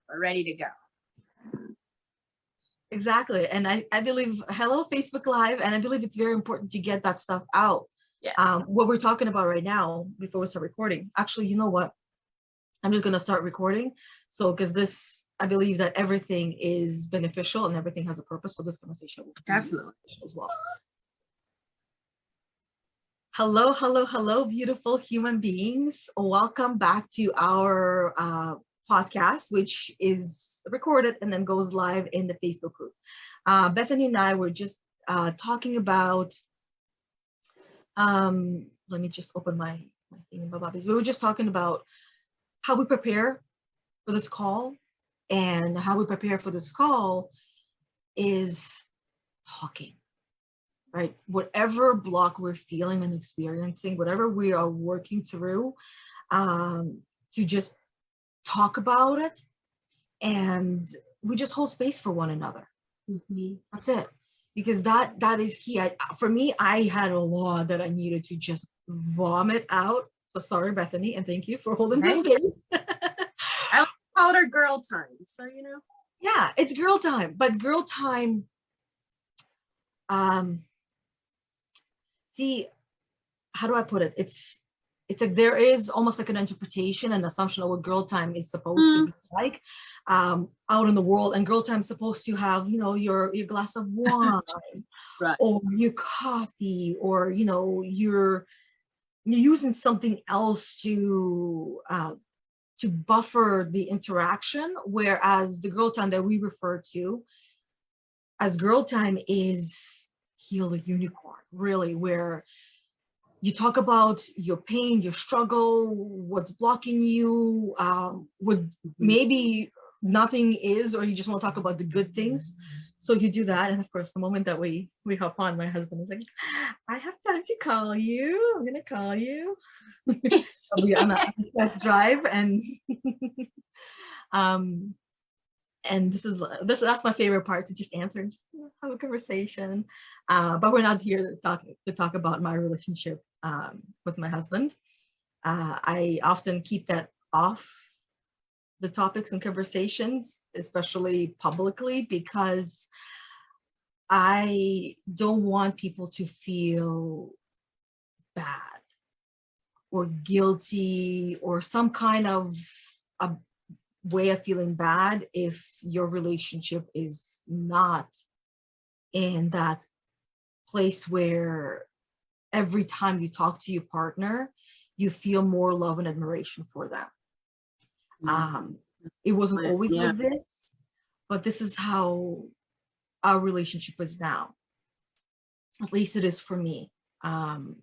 We're ready to go. Exactly. And I believe, hello, Facebook Live. And I believe it's very important to get that stuff out. Yes. What we're talking about right now, before we start recording. Actually, you know what? I'm just going to start recording. So, because this, I believe that everything is beneficial and everything has a purpose. So this conversation will be Definitely as well. Hello, hello, hello, beautiful human beings. Welcome back to our podcast, which is recorded and then goes live in the Facebook group. Bethany and I were just talking about, let me just open my thingamabobbies. We were just talking about how we prepare for this call, and how we prepare for this call is talking. Right? Whatever block we're feeling and experiencing, whatever we are working through, to just talk about it, and we just hold space for one another. Mm-hmm. That's it. Because that is key. For me, I had a lot that I needed to just vomit out. So sorry, Bethany, and thank you for holding the space. I like to call it our girl time. So, you know. Yeah, it's girl time. But girl time, see, how do I put it? It's like there is almost like an interpretation and assumption of what girl time is supposed to be like out in the world. And girl time is supposed to have, you know, your glass of wine, right, or your coffee, or, you know, you're using something else to buffer the interaction. Whereas the girl time that we refer to as girl time is heal a unicorn, really, where you talk about your pain, your struggle, what's blocking you, what maybe nothing is, or you just want to talk about the good things. So you do that. And of course, the moment that we hop on, my husband is like, I have time to call you. I'm going to call you. I'll be on a test drive. And that's my favorite part, to just answer and just have a conversation. But we're not here to talk about my relationship with my husband. I often keep that off the topics and conversations, especially publicly, because I don't want people to feel bad or guilty or some kind of a way of feeling bad if your relationship is not in that place where every time you talk to your partner, you feel more love and admiration for them. It wasn't always like this, but this is how our relationship is now. At least it is for me. And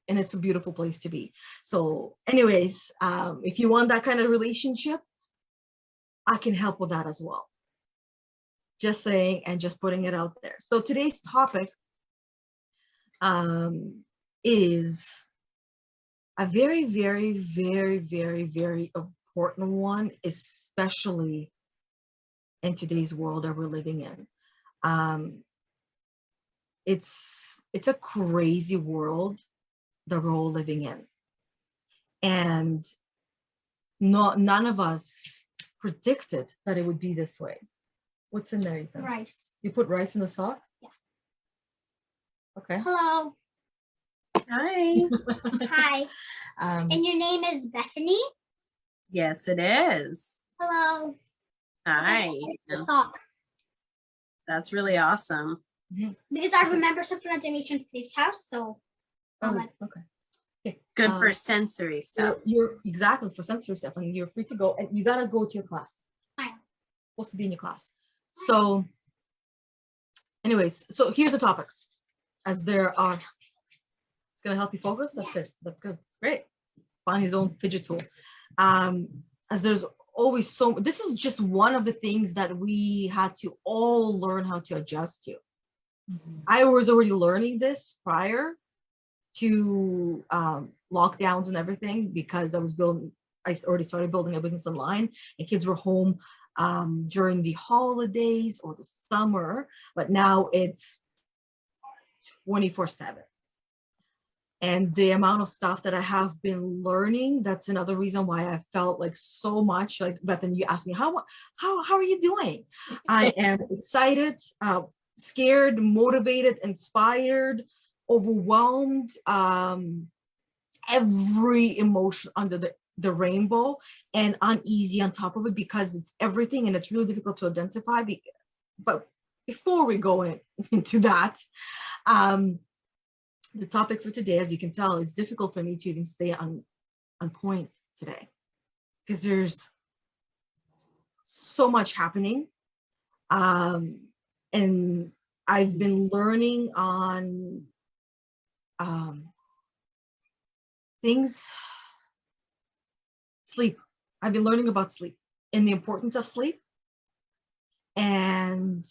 it's a beautiful place to be. So anyways, if you want that kind of relationship, I can help with that as well. Just saying, and just putting it out there. So today's topic is a very, very, very, very, very important one, especially in today's world that we're living in. It's a crazy world that we're all living in, and none of us predicted that it would be this way. What's in there, Ethan? Rice. You put rice in the sock? Yeah. Okay. Hello. Hi. Hi. And your name is Bethany? Yes, it is. Hello. Hi. The sock. That's really awesome. Because I remember something at Demetrian Fleet's house, so. Okay. Good for sensory stuff. You're exactly for sensory stuff, and you're free to go. And you gotta go to your class. I am supposed to be in your class. So, anyways, so here's the topic. As there are, it's gonna help you focus. That's good. That's good. Great. Find his own fidget tool. As there's always this is just one of the things that we had to all learn how to adjust to. I was already learning this prior to lockdowns and everything, because I already started building a business online, and kids were home during the holidays or the summer, but now it's 24/7. and the amount of stuff that I have been learning. That's another reason why I felt like so much like Bethany. You asked me how are you doing? I am excited, scared, motivated, inspired, overwhelmed, every emotion under the rainbow, and uneasy on top of it, because it's everything and it's really difficult to identify. But before we go into that, the topic for today, as you can tell, it's difficult for me to even stay on point today, because there's so much happening. And I've been learning on things, sleep. I've been learning about sleep and the importance of sleep. And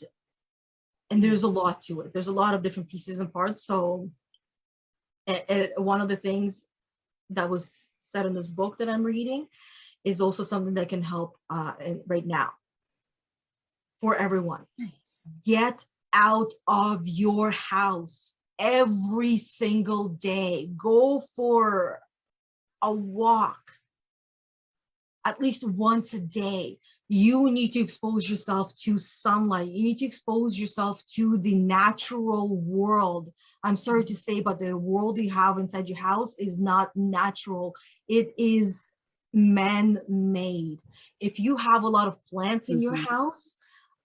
there's a lot to it. There's a lot of different pieces and parts. So one of the things that was said in this book that I'm reading is also something that can help right now for everyone. Nice. Get out of your house every single day. Go for a walk at least once a day. You need to expose yourself to sunlight. You need to expose yourself to the natural world. I'm sorry to say, but the world you have inside your house is not natural. It is man-made. If you have a lot of plants in your house,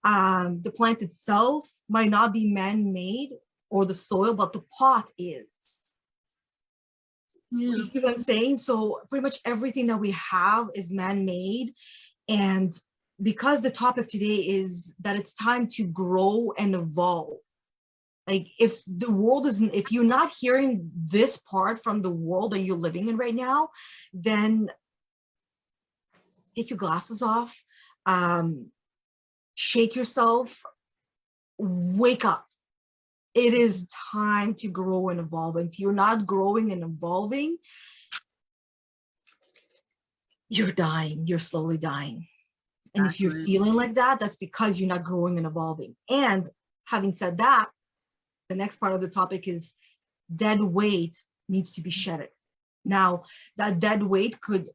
the plant itself might not be man-made, or the soil, but the pot is. Yeah. You see what I'm saying? So pretty much everything that we have is man-made. And because the topic today is that it's time to grow and evolve. Like if the world isn't, if you're not hearing this part from the world that you're living in right now, then take your glasses off, shake yourself, wake up. It is time to grow and evolve. And if you're not growing and evolving, you're dying. You're slowly dying. And if you're feeling like that, that's because you're not growing and evolving. And having said that, the next part of the topic is dead weight needs to be shedded. Now, that dead weight could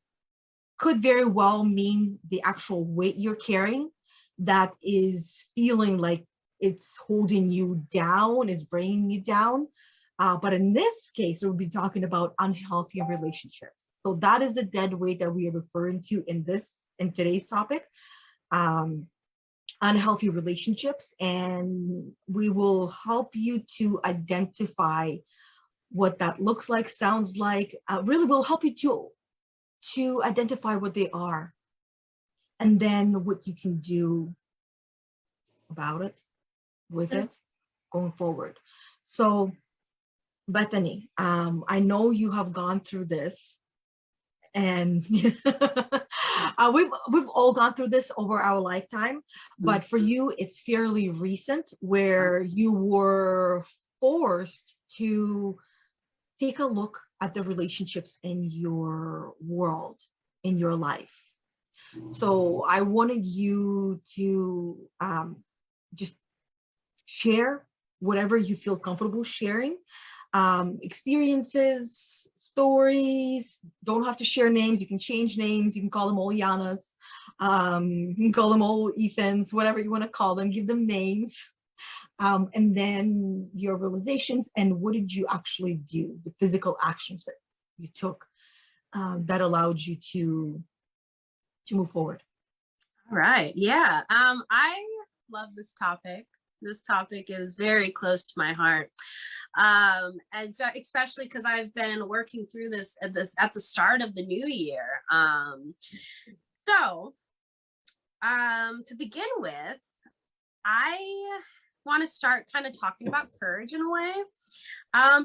very well mean the actual weight you're carrying that is feeling like it's holding you down, it's bringing you down. But in this case, we'll be talking about unhealthy relationships. So that is the dead weight that we are referring to in today's topic, unhealthy relationships. And we will help you to identify what that looks like, sounds like. Really will help you to identify what they are, and then what you can do about it, with it, going forward. So Bethany, I know you have gone through this, and we've all gone through this over our lifetime, but for you it's fairly recent, where you were forced to take a look at the relationships in your world, in your life. So I wanted you to just share whatever you feel comfortable sharing, experiences, stories. Don't have to share names. You can change names. You can call them all Yanas. You can call them all Ethans, whatever you want to call them. Give them names. And then your realizations, and what did you actually do, the physical actions that you took that allowed you to move forward. All right. Yeah. I love this topic. This topic is very close to my heart. And so, especially because I've been working through this at the start of the new year. So to begin with, I want to start kind of talking about courage in a way,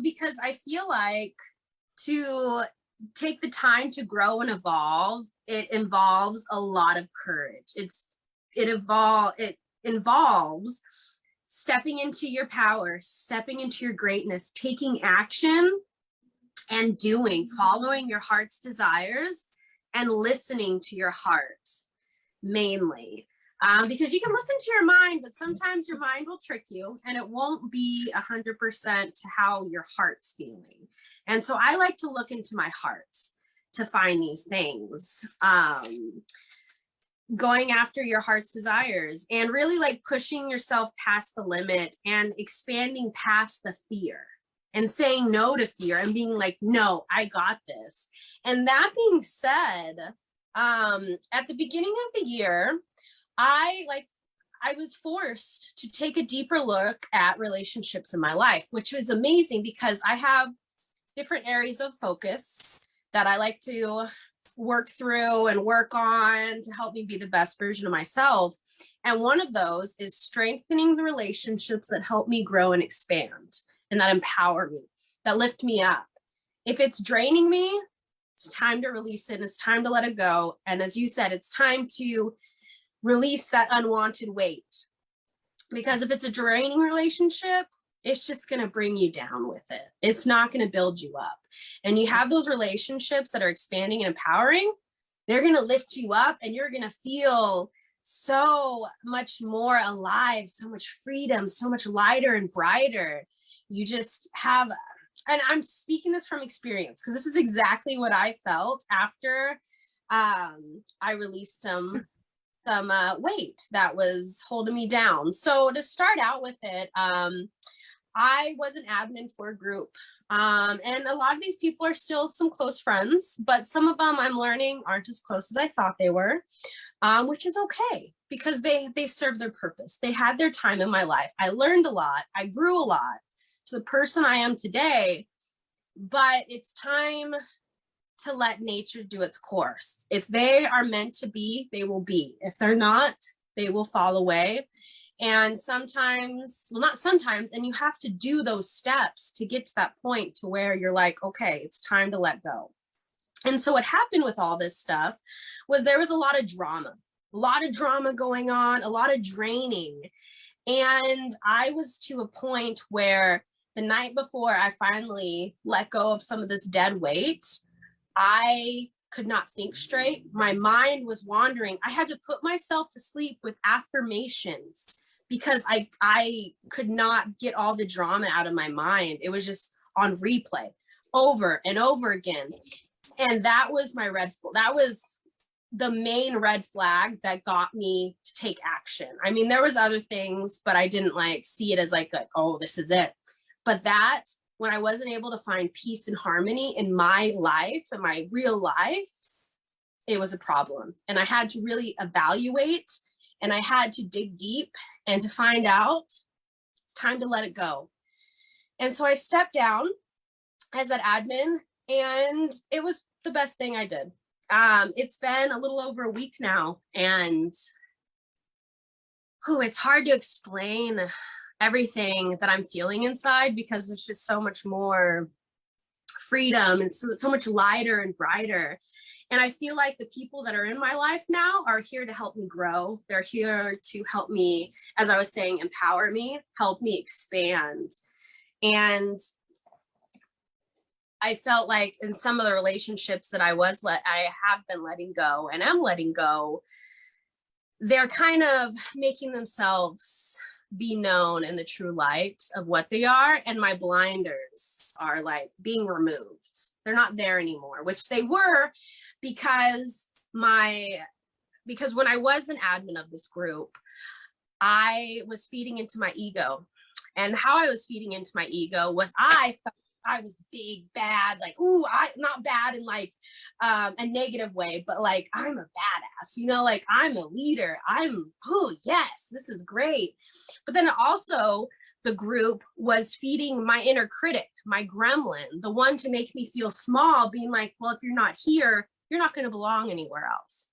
because I feel like to take the time to grow and evolve, it involves a lot of courage. It involves stepping into your power, stepping into your greatness, taking action and following your heart's desires and listening to your heart mainly. because you can listen to your mind, but sometimes your mind will trick you and it won't be 100% to how your heart's feeling. And so I like to look into my heart to find these things. Going after your heart's desires and really like pushing yourself past the limit and expanding past the fear and saying no to fear and being like, no, I got this. And that being said, at the beginning of the year, I was forced to take a deeper look at relationships in my life, which was amazing because I have different areas of focus that I like to work through and work on to help me be the best version of myself. And one of those is strengthening the relationships that help me grow and expand and that empower me, that lift me up. If it's draining me, it's time to release it. It's time to let it go. And as you said, it's time to release that unwanted weight. Because if it's a draining relationship, it's just going to bring you down with it. It's not going to build you up. And you have those relationships that are expanding and empowering, they're going to lift you up and you're going to feel so much more alive, so much freedom, so much lighter and brighter. You just have, and I'm speaking this from experience because this is exactly what I felt after I released some weight that was holding me down. So to start out with it, I was an admin for a group, and a lot of these people are still some close friends, but some of them I'm learning aren't as close as I thought they were, which is okay because they serve their purpose. They had their time in my life. I learned a lot. I grew a lot to the person I am today, but it's time to let nature do its course. If they are meant to be, they will be. If they're not, they will fall away. And sometimes, well, not sometimes, and you have to do those steps to get to that point to where you're like, okay, it's time to let go. And so what happened with all this stuff was there was a lot of drama going on, a lot of draining. And I was to a point where the night before I finally let go of some of this dead weight, I could not think straight. My mind was wandering. I had to put myself to sleep with affirmations because I could not get all the drama out of my mind. It was just on replay over and over again. And that was my that was the main red flag that got me to take action. I mean, there was other things, but I didn't like see it as like, oh, this is it. But that, when I wasn't able to find peace and harmony in my life, in my real life, it was a problem. And I had to really evaluate and I had to dig deep and to find out it's time to let it go. And so I stepped down as that admin and it was the best thing I did. It's been a little over a week now and it's hard to explain everything that I'm feeling inside because it's just so much more freedom and so much lighter and brighter. And I feel like the people that are in my life now are here to help me grow. They're here to help me, as I was saying, empower me, help me expand. And I felt like in some of the relationships that I have been letting go and am letting go, they're kind of making themselves be known in the true light of what they are. And my blinders are like being removed. They're not there anymore, which they were because when I was an admin of this group, I was feeding into my ego. And how I was feeding into my ego was I felt I was big, bad, like, not bad in like a negative way, but like, I'm a badass, like I'm a leader. Yes, this is great. But then also the group was feeding my inner critic, my gremlin, the one to make me feel small, being like, well, if you're not here, you're not going to belong anywhere else.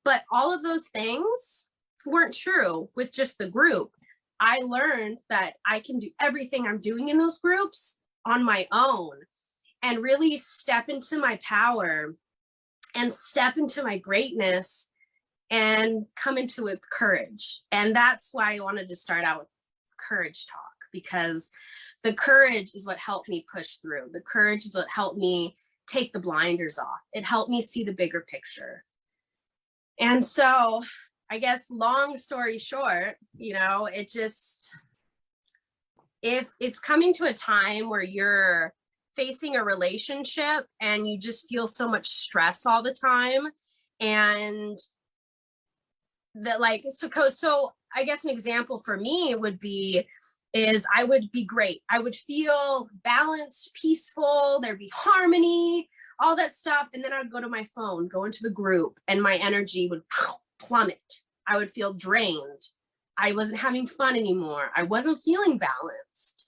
But all of those things weren't true with just the group. I learned that I can do everything I'm doing in those groups on my own and really step into my power and step into my greatness and come into it with courage. And that's why I wanted to start out with courage talk, because the courage is what helped me push through. The courage is what helped me take the blinders off. It helped me see the bigger picture. And so I guess long story short, it just, if it's coming to a time where you're facing a relationship and you just feel so much stress all the time, and that, like, so I guess an example for me would be is I would be great. I would feel balanced, peaceful, there'd be harmony, all that stuff. And then I'd go to my phone, go into the group, and my energy would plummet. I would feel drained. I wasn't having fun anymore. I wasn't feeling balanced.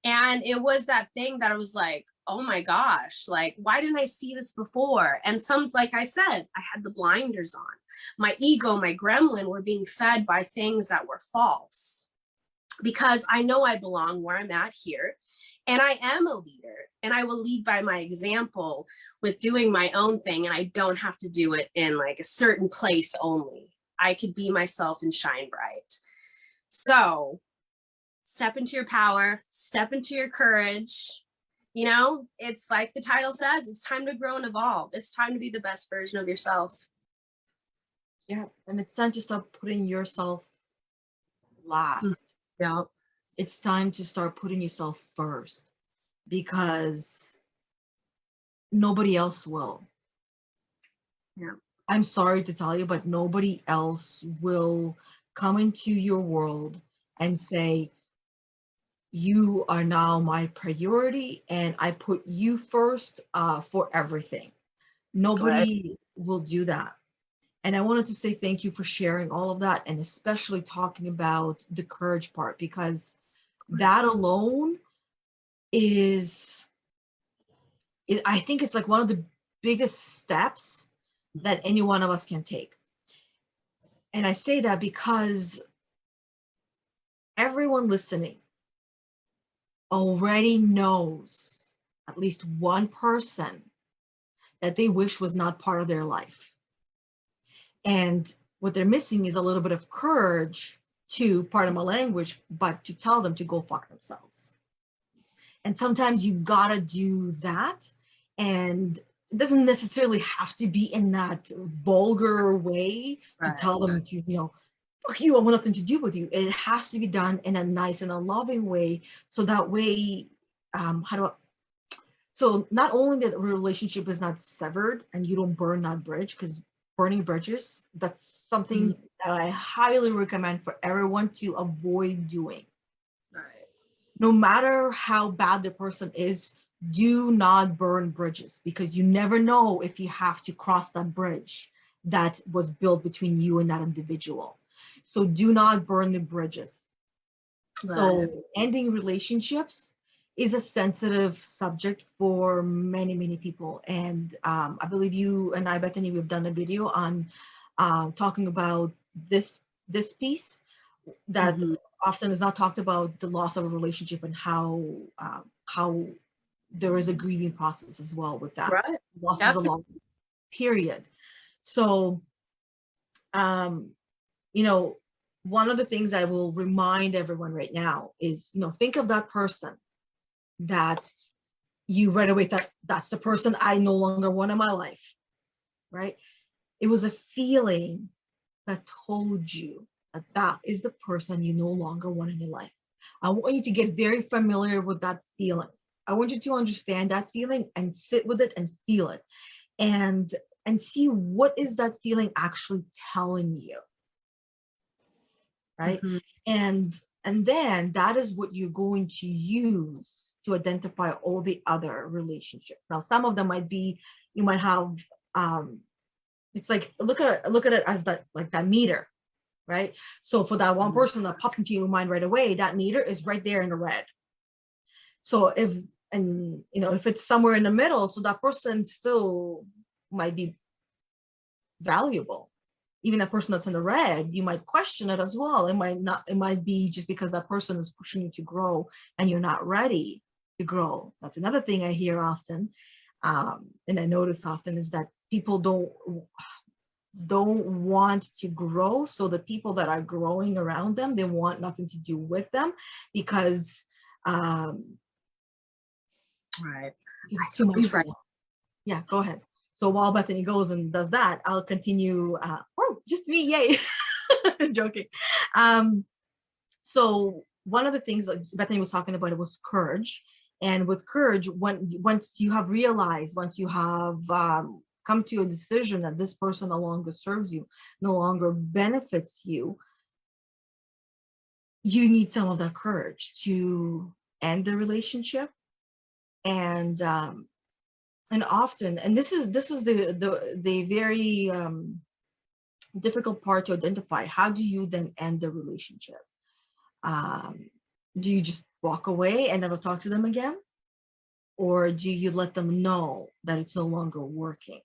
And it was that thing that I was like, oh my gosh, like, why didn't I see this before? And like I said, I had the blinders on. My ego, my gremlin were being fed by things that were false, because I know I belong where I'm at here. And I am a leader, and I will lead by my example with doing my own thing. And I don't have to do it in like a certain place only. I could be myself and shine bright. So step into your power, step into your courage. It's like the title says, it's time to grow and evolve. It's time to be the best version of yourself. Yeah. And it's time to stop putting yourself last. Yeah. It's time to start putting yourself first, because nobody else will. Yeah. I'm sorry to tell you, but nobody else will come into your world and say, you are now my priority and I put you first for everything. Nobody will do that. And I wanted to say thank you for sharing all of that, and especially talking about the courage part, because that alone I think it's like one of the biggest steps that any one of us can take. And I say that because everyone listening already knows at least one person that they wish was not part of their life. And what they're missing is a little bit of courage to, pardon my language, but to tell them to go fuck themselves. And sometimes you gotta do that. And it doesn't necessarily have to be in that vulgar way to tell them to, fuck you, I want nothing to do with you. It has to be done in a nice and a loving way. So that way, so not only that the relationship is not severed and you don't burn that bridge, because burning bridges, that's something that I highly recommend for everyone to avoid doing. Right. No matter how bad the person is, do not burn bridges, because you never know if you have to cross that bridge that was built between you and that individual. So do not burn the bridges. Right. So ending relationships is a sensitive subject for many, many people. And I believe you and I, Bethany, we've done a video on talking about this piece that often is not talked about, the loss of a relationship, and how there is a grieving process as well with that. Right. Loss is a long period. So, one of the things I will remind everyone right now is, think of that person that you right away thought, that's the person I no longer want in my life, right? It was a feeling that told you that that is the person you no longer want in your life. I want you to get very familiar with that feeling. I want you to understand that feeling and sit with it and feel it, and see what is that feeling actually telling you, right? And then that is what you're going to use to identify all the other relationships. Now, some of them might be, you might have, it's like, look at it as that meter, right? So for that one person that popped into your mind right away, that meter is right there in the red. So if it's somewhere in the middle, so that person still might be valuable. Even that person that's in the red, you might question it as well. It might be just because that person is pushing you to grow and you're not ready to grow. That's another thing I hear often, and I notice often, is that people don't want to grow. So the people that are growing around them, they want nothing to do with them, because right, it's too much for them. Yeah, go ahead. So while Bethany goes and does that, I'll continue. Oh, just me, yay. Joking. So one of the things that Bethany was talking about, it was courage. And with courage, once you have realized, once you have come to a decision that this person no longer serves you, no longer benefits you, you need some of that courage to end the relationship. And often, and this is the very difficult part to identify. How do you then end the relationship? Do you just walk away and never talk to them again? Or do you let them know that it's no longer working?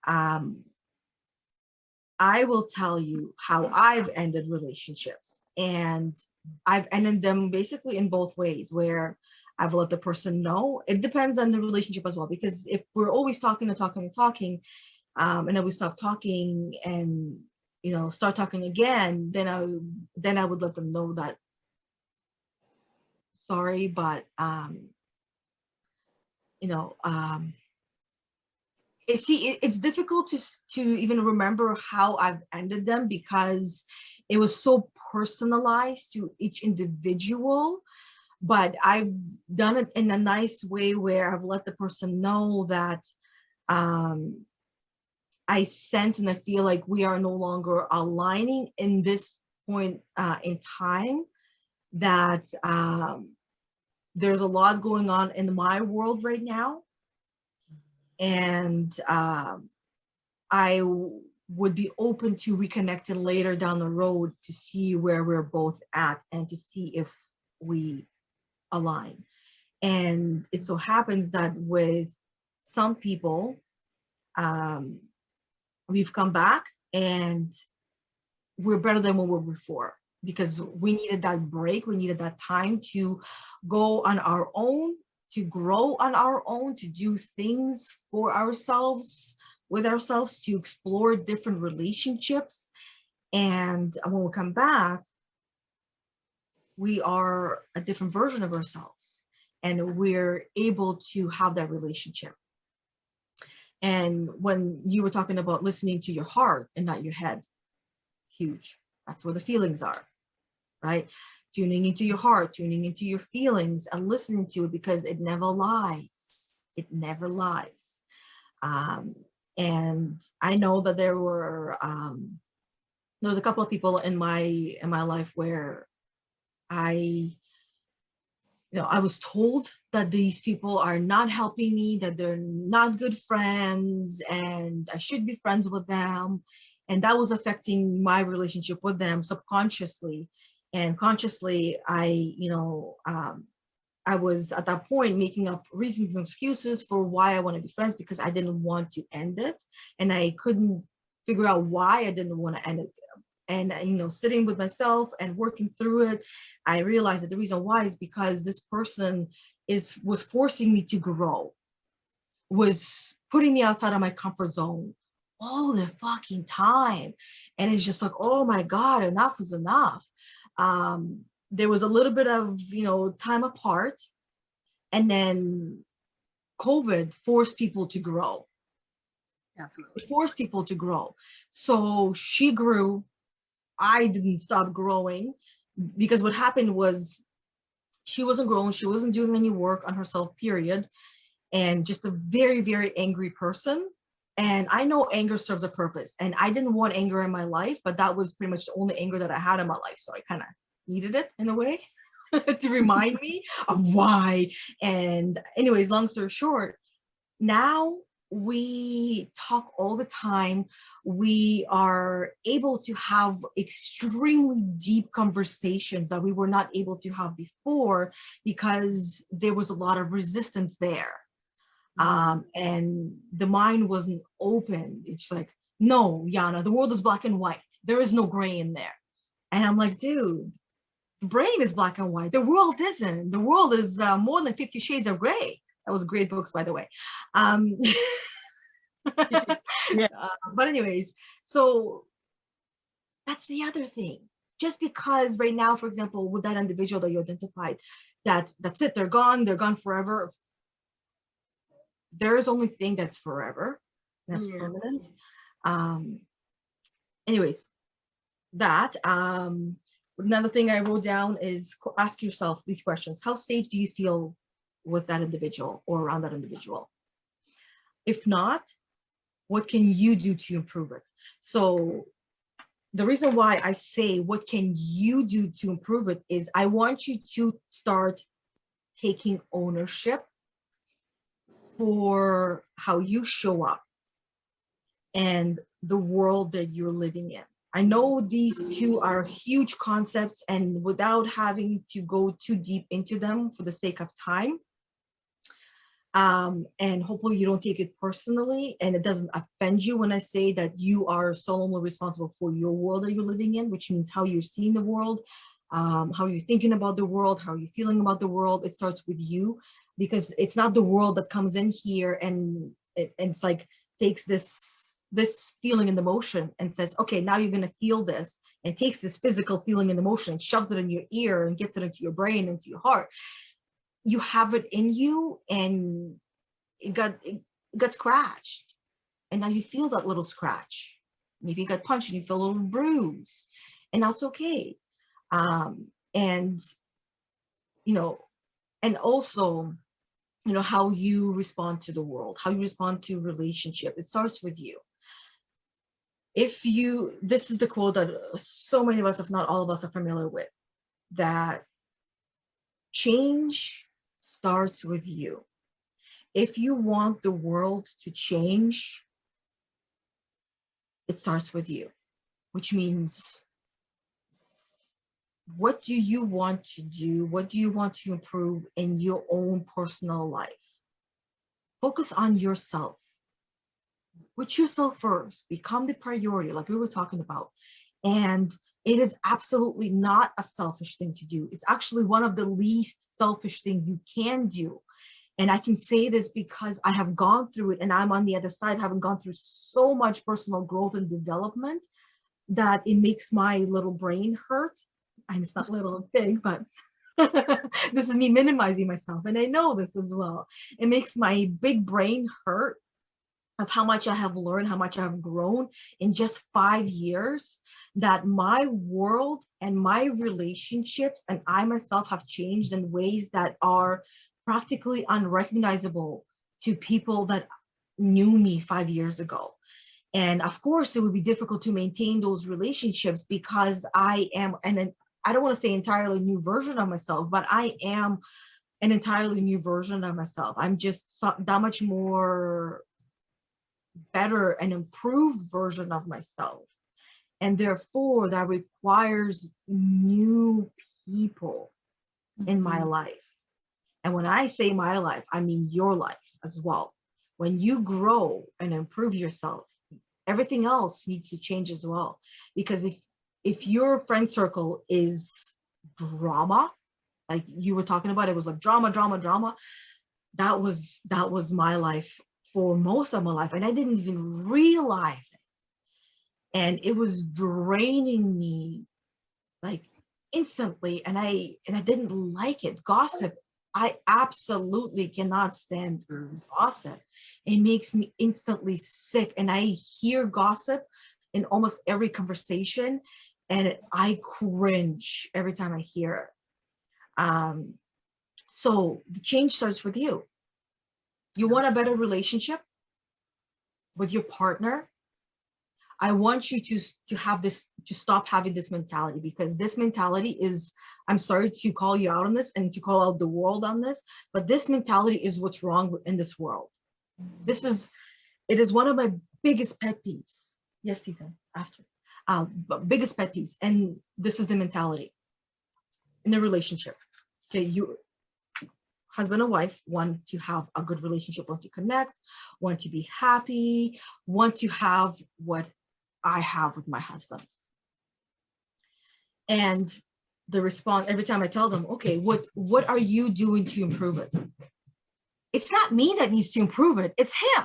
I will tell you how I've ended relationships, and I've ended them basically in both ways, where I've let the person know. It depends on the relationship as well, because if we're always talking and talking and talking, and then we stop talking and start talking again, then I would let them know that sorry, but it's difficult to even remember how I've ended them, because it was so personalized to each individual. But I've done it in a nice way where I've let the person know that I sense and I feel like we are no longer aligning in this point in time, that there's a lot going on in my world right now. And I would be open to reconnecting later down the road to see where we're both at and to see if we align. And it so happens that with some people, we've come back and we're better than we were before, because we needed that break. We needed that time to go on our own, to grow on our own, to do things for ourselves, with ourselves, to explore different relationships. And when we come back, we are a different version of ourselves, and we're able to have that relationship. And when you were talking about listening to your heart and not your head, huge. That's where the feelings are, right? Tuning into your heart, tuning into your feelings, and listening to it, because it never lies. It never lies. And I know that there was a couple of people in my life where I was told that these people are not helping me, that they're not good friends, and I should be friends with them. And that was affecting my relationship with them subconsciously. And consciously, I was at that point making up reasons and excuses for why I want to be friends, because I didn't want to end it. And I couldn't figure out why I didn't want to end it. And sitting with myself and working through it, I realized that the reason why is because this person was forcing me to grow, was putting me outside of my comfort zone all the fucking time. And it's just like, oh my God, enough is enough. There was a little bit of time apart, and then COVID forced people to grow. Definitely. It forced people to grow. So she grew. I didn't stop growing, because what happened was she wasn't growing. She wasn't doing any work on herself, period. And just a very, very angry person. And I know anger serves a purpose, and I didn't want anger in my life, but that was pretty much the only anger that I had in my life. So I kind of needed it in a way to remind me of why. And anyways, long story short, now we talk all the time. We are able to have extremely deep conversations that we were not able to have before, because there was a lot of resistance there. And the mind wasn't open. It's like, no, Yana, the world is black and white. There is no gray in there. And I'm like, dude, the brain is black and white. The world isn't. The world is more than 50 Shades of Gray. That was great books, by the way. Yeah. But anyways, so that's the other thing. Just because right now, for example, with that individual that you identified, that's it, they're gone forever. There is only thing that's forever, that's permanent. Anyways, that, another thing I wrote down is ask yourself these questions. How safe do you feel with that individual or around that individual? If not, what can you do to improve it? So the reason why I say what can you do to improve it is I want you to start taking ownership for how you show up and the world that you're living in. I know these two are huge concepts, and without having to go too deep into them for the sake of time, and hopefully you don't take it personally and it doesn't offend you when I say that you are solely responsible for your world that you're living in, which means how you're seeing the world, how you're thinking about the world, how you're feeling about the world. It starts with you, because it's not the world that comes in here and it's like takes this feeling and emotion and says, okay, now you're going to feel this, and takes this physical feeling and emotion and shoves it in your ear and gets it into your brain, into your heart. You have it in you, and it got scratched, and now you feel that little scratch. Maybe you got punched and you feel a little bruise, and that's okay. And you know, and also, how you respond to the world, how you respond to relationship. It starts with you. This is the quote that so many of us, if not all of us, are familiar with, that change starts with you. If you want the world to change, it starts with you, which means, what do you want to do? What do you want to improve in your own personal life? Focus on yourself. Put yourself first. Become the priority, like we were talking about. And it is absolutely not a selfish thing to do. It's actually one of the least selfish things you can do. And I can say this because I have gone through it, and I'm on the other side, having gone through so much personal growth and development that it makes my little brain hurt. And it's not little, and big, but this is me minimizing myself. And I know this as well. It makes my big brain hurt of how much I have learned, how much I have grown in just 5 years, that my world and my relationships and I myself have changed in ways that are practically unrecognizable to people that knew me 5 years ago. And of course, it would be difficult to maintain those relationships because I am, and I don't want to say entirely new version of myself, but I am an entirely new version of myself. I'm just that much more better and improved version of myself. And therefore, that requires new people in my life. And when I say my life, I mean your life as well. When you grow and improve yourself, everything else needs to change as well. Because if your friend circle is drama, like you were talking about, it was like drama, that was my life for most of my life, and I didn't even realize it. And it was draining me like instantly, and I didn't like it. Gossip, I absolutely cannot stand gossip. It makes me instantly sick, and I hear gossip in almost every conversation, and I cringe every time I hear it. So the change starts with you. You want a better relationship with your partner? I want you to have this, to stop having this mentality, because this mentality is, I'm sorry to call you out on this and to call out the world on this, but this mentality is what's wrong in this world. It is one of my biggest pet peeves. Yes, Ethan, after. But biggest pet peeves, and this is the mentality in the relationship. Okay, you, husband and wife, want to have a good relationship, want to connect, want to be happy, want to have what I have with my husband. And the response every time I tell them, okay, what are you doing to improve it? It's not me that needs to improve it, it's him.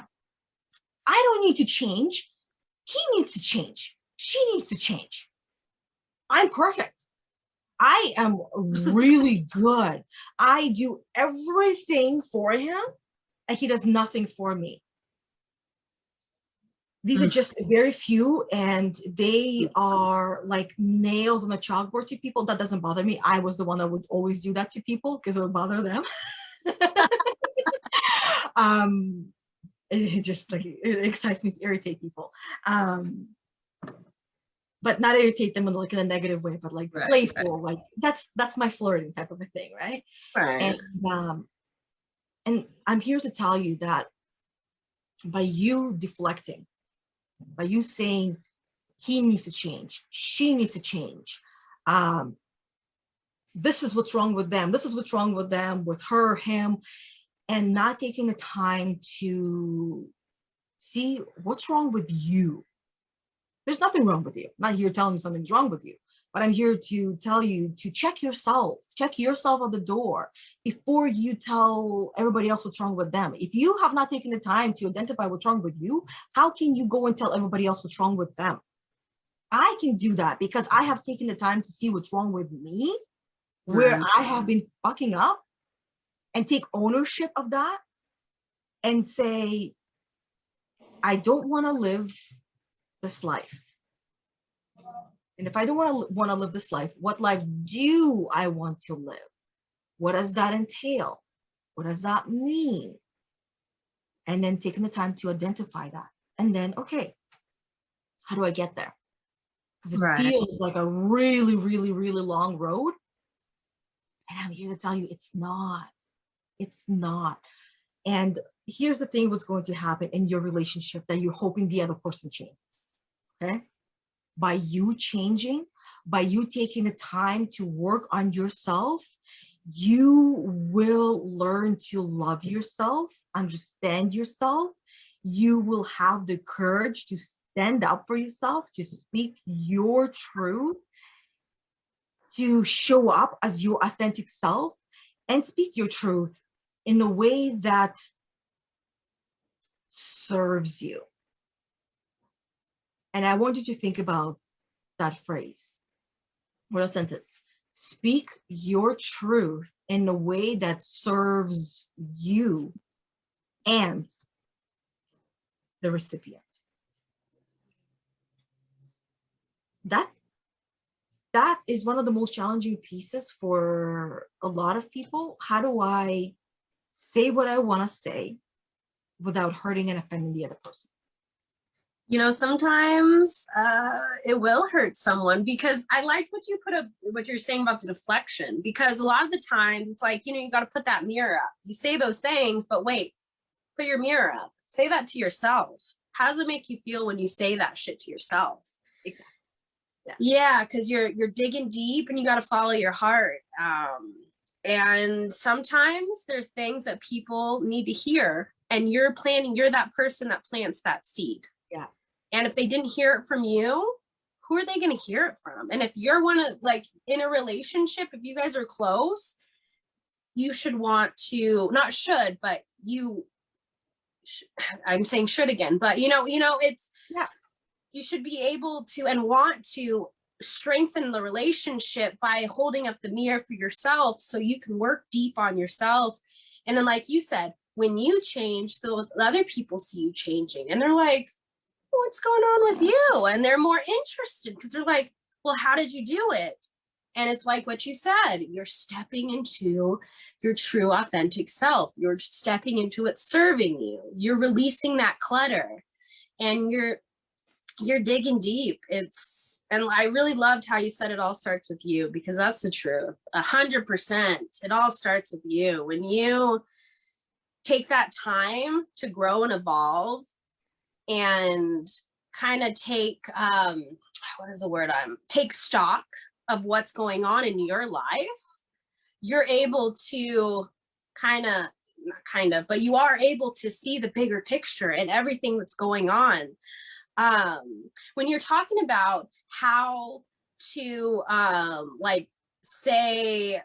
I don't need to change. He needs to change. She needs to change. I'm perfect. I am really good. I do everything for him, and he does nothing for me. These are just very few, and they are like nails on a chalkboard to people. That doesn't bother me. I was the one that would always do that to people because it would bother them. It just like it excites me to irritate people. But not irritate them in like in a negative way, but like playful, like that's my flirting type of a thing, right? Right. And I'm here to tell you that by you deflecting, by you saying he needs to change, she needs to change, this is what's wrong with them, this is what's wrong with them, with her, him, and not taking the time to see what's wrong with you. There's nothing wrong with you. I'm not here telling you something's wrong with you, but I'm here to tell you to check yourself at the door before you tell everybody else what's wrong with them. If you have not taken the time to identify what's wrong with you, how can you go and tell everybody else what's wrong with them? I can do that because I have taken the time to see what's wrong with me, where I have been fucking up, and take ownership of that and say, I don't want to live this life. And if I don't want to live this life, what life do I want to live? What does that entail? What does that mean? And then taking the time to identify that. And then, okay, how do I get there? Because it feels like a really, really, really long road. And I'm here to tell you it's not. It's not. And here's the thing, what's going to happen in your relationship that you're hoping the other person changes. Okay? By you changing, by you taking the time to work on yourself, you will learn to love yourself, understand yourself. You will have the courage to stand up for yourself, to speak your truth, to show up as your authentic self and speak your truth in a way that serves you. And I want you to think about that phrase or a sentence. Speak your truth in a way that serves you and the recipient. That is one of the most challenging pieces for a lot of people. How do I say what I want to say without hurting and offending the other person? You know, sometimes it will hurt someone, because I like what you're saying about the deflection, because a lot of the times it's like, you know, you got to put that mirror up. You say those things, but wait, put your mirror up. Say that to yourself. How does it make you feel when you say that shit to yourself? Exactly. Yeah, because you're digging deep and you got to follow your heart. And sometimes there's things that people need to hear, and you're that person that plants that seed. Yeah. And if they didn't hear it from you, who are they going to hear it from? And if you're in a relationship, if you guys are close, you should want to, not should, but I'm saying should again, but you know, it's, yeah. You should be able to and want to strengthen the relationship by holding up the mirror for yourself, so you can work deep on yourself. And then, like you said, when you change, those other people see you changing and they're like, what's going on with you? And they're more interested because they're like, well, how did you do it? And it's like what you said, you're stepping into your true authentic self. You're stepping into it serving you. You're releasing that clutter, and you're digging deep. And I really loved how you said it all starts with you, because that's the truth. 100%. It all starts with you. When you take that time to grow and evolve and kind of take, take stock of what's going on in your life, you're able to but you are able to see the bigger picture and everything that's going on. When you're talking about how to say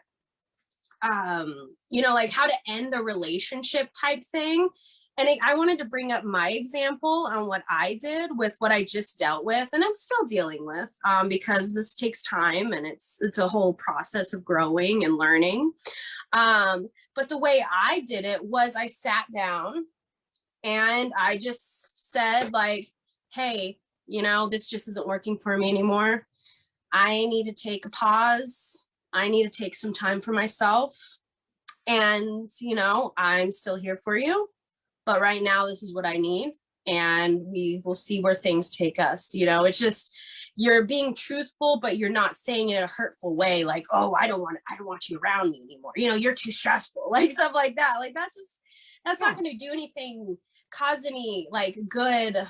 how to end the relationship type thing, and I wanted to bring up my example on what I did with what I just dealt with, and I'm still dealing with, because this takes time and it's a whole process of growing and learning. But the way I did it was I sat down and I just said, like, hey, this just isn't working for me anymore. I need to take a pause. I need to take some time for myself. And, I'm still here for you. But right now, this is what I need. And we will see where things take us. It's just, you're being truthful, but you're not saying it in a hurtful way. Like, oh, I don't want you around me anymore. You're too stressful, like stuff like that. Like that's not going to do anything, cause any like good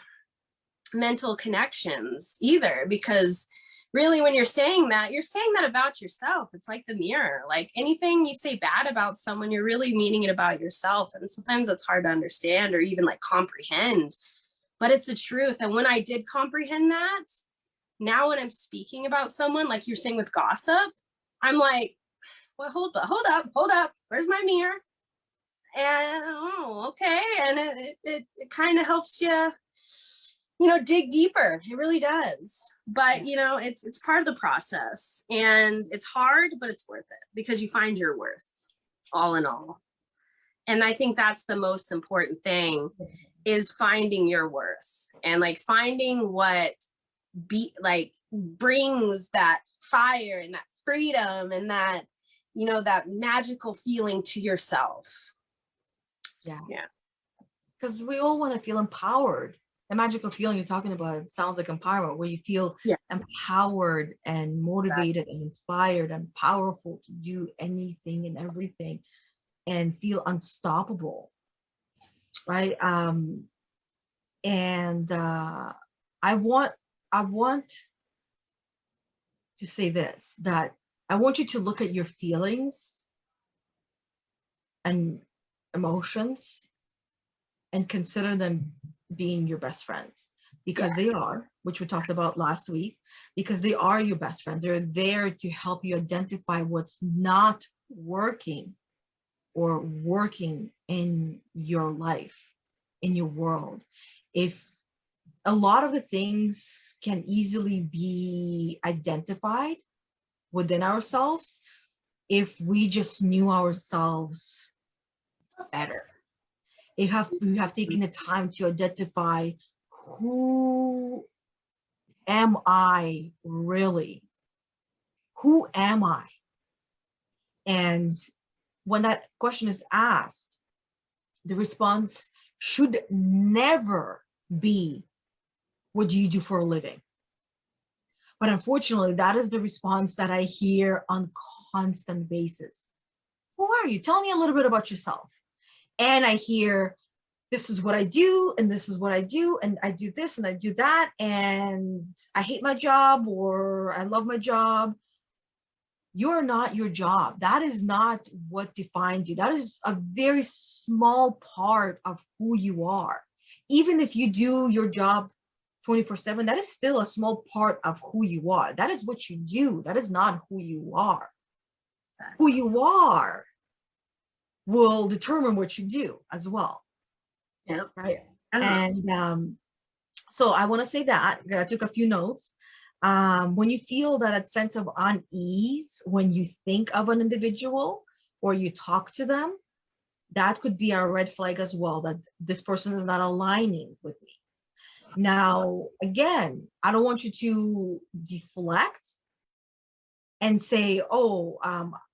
mental connections either, because really when you're saying that about yourself. It's like the mirror. Like anything you say bad about someone, you're really meaning it about yourself. And sometimes it's hard to understand or even like comprehend, but it's the truth. And when I did comprehend that, now when I'm speaking about someone, like you're saying with gossip, I'm like, well, hold up. Where's my mirror? And okay. And it kind of helps you, dig deeper. It really does. But, it's part of the process, and it's hard, but it's worth it because you find your worth all in all. And I think that's the most important thing, is finding your worth and like finding what brings that fire and that freedom and that, that magical feeling to yourself. Yeah. Yeah. Because we all want to feel empowered. The magical feeling you're talking about sounds like empowerment, where you feel empowered and motivated and inspired and powerful to do anything and everything and feel unstoppable, right? And I want to say this, that I want you to look at your feelings and emotions and consider them being your best friend, because they are, which we talked about last week, because they are your best friend. They're there to help you identify what's not working or working in your life, in your world. If a lot of the things can easily be identified within ourselves if we just knew ourselves better. We have taken the time to identify, who am I really? Who am I? And when that question is asked, the response should never be, what do you do for a living? But unfortunately, that is the response that I hear on constant basis. Who are you? Tell me a little bit about yourself. And I hear, this is what I do, and this is what I do, and I do this and I do that, and I hate my job, or I love my job. You're not your job. That is not what defines you. That is a very small part of who you are. Even if you do your job 24/7, that is still a small part of who you are. That is what you do. That is not who you are. Exactly. Who you are will determine what you do as well. Yeah. Right. And so I want to say that I took a few notes. When you feel that sense of unease when you think of an individual or you talk to them, that could be a red flag as well, that this person is not aligning with me. Now, again, I don't want you to deflect and say, oh,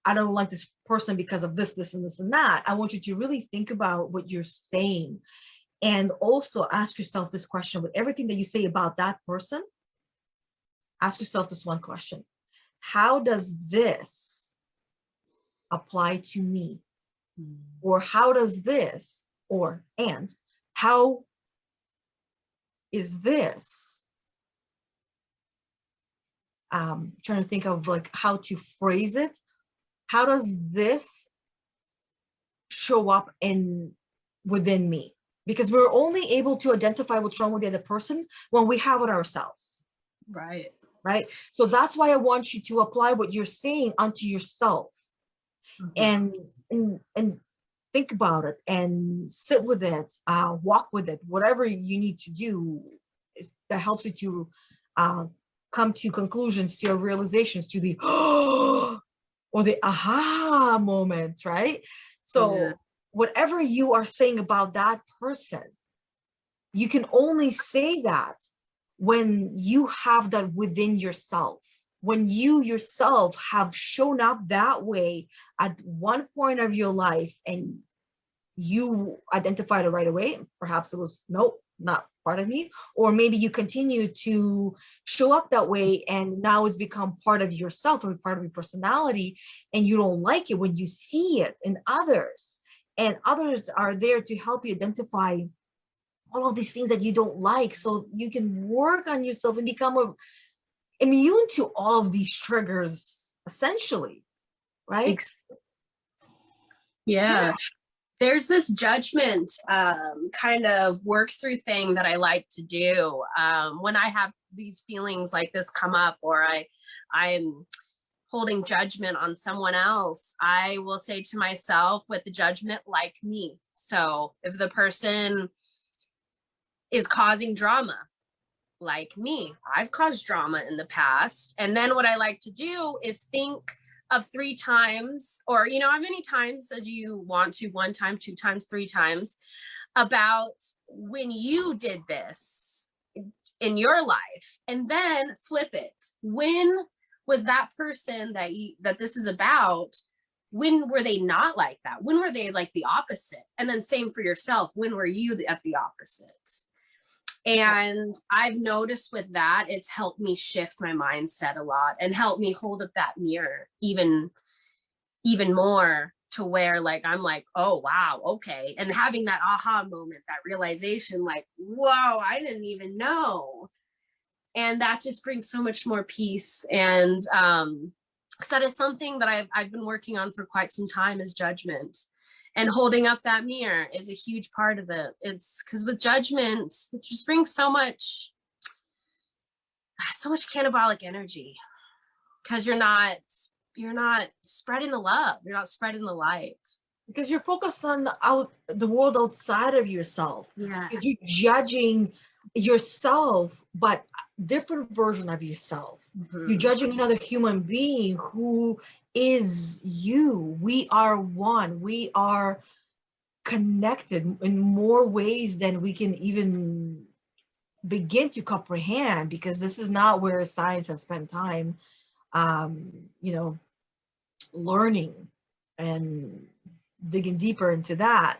I don't like this person because of this, this, and this, and that. I want you to really think about what you're saying, and also ask yourself this question. With everything that you say about that person, ask yourself this one question: how does this apply to me? Or how does this, and how is this? Trying to think of like how to phrase it. How does this show up within me? Because we're only able to identify what's wrong with the other person when we have it ourselves. Right. Right. So that's why I want you to apply what you're saying onto yourself. And think about it and sit with it, walk with it, whatever you need to do that helps you to come to conclusions, to your realizations, to the or the aha moments, right? So whatever you are saying about that person, you can only say that when you have that within yourself, when you yourself have shown up that way at one point of your life and you identified it right away, perhaps it was, nope, not part of me, or maybe you continue to show up that way and now it's become part of yourself or part of your personality, and you don't like it when you see it in others, and others are there to help you identify all of these things that you don't like, so you can work on yourself and become immune to all of these triggers, essentially, right? Yeah. There's this judgment kind of work through thing that I like to do when I have these feelings like this come up, or I'm holding judgment on someone else. I will say to myself with the judgment, like me. So if the person is causing drama, like me, I've caused drama in the past. And then what I like to do is think of 3 times, or, you know, how many times as you want to, 1 time, 2 times, 3 times, about when you did this in your life, and then flip it. When was that person that this is about, when were they not like that? When were they like the opposite? And then same for yourself. When were you at the opposite? And I've noticed with that, it's helped me shift my mindset a lot and helped me hold up that mirror even more, to where like, I'm like, oh, wow, okay. And having that aha moment, that realization, like, whoa, I didn't even know. And that just brings so much more peace. And because that is something that I've been working on for quite some time, is judgment. And holding up that mirror is a huge part of it. It's because with judgment, it just brings so much catabolic energy, because you're not spreading the love. You're not spreading the light. Because you're focused on the world outside of yourself. Yeah. Because you're judging yourself, but different version of yourself. Mm-hmm. You're judging another human being who is you. We are one. We are connected in more ways than we can even begin to comprehend, because this is not where science has spent time, learning and digging deeper into that.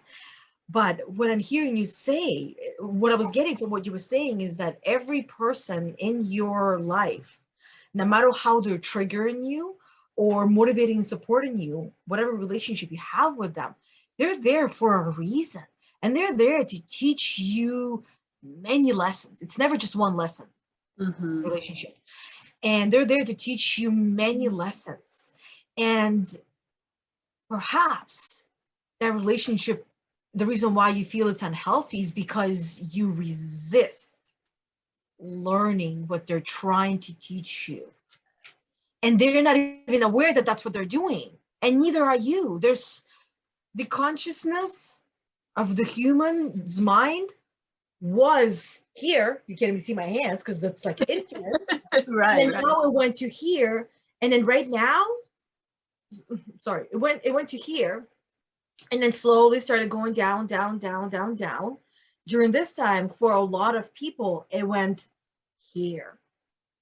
But what I'm hearing you say, what I was getting from what you were saying, is that every person in your life, no matter how they're triggering you or motivating and supporting you, whatever relationship you have with them, they're there for a reason. And they're there to teach you many lessons. It's never just one lesson, relationship. And they're there to teach you many lessons. And perhaps that relationship, the reason why you feel it's unhealthy is because you resist learning what they're trying to teach you. And they're not even aware that that's what they're doing. And neither are you. There's the consciousness of the human's mind was here. You can't even see my hands because that's like infinite. Right. And now it went to here. And then right now, sorry, it went to here. And then slowly started going down, down, down, down, down. During this time, for a lot of people, it went here,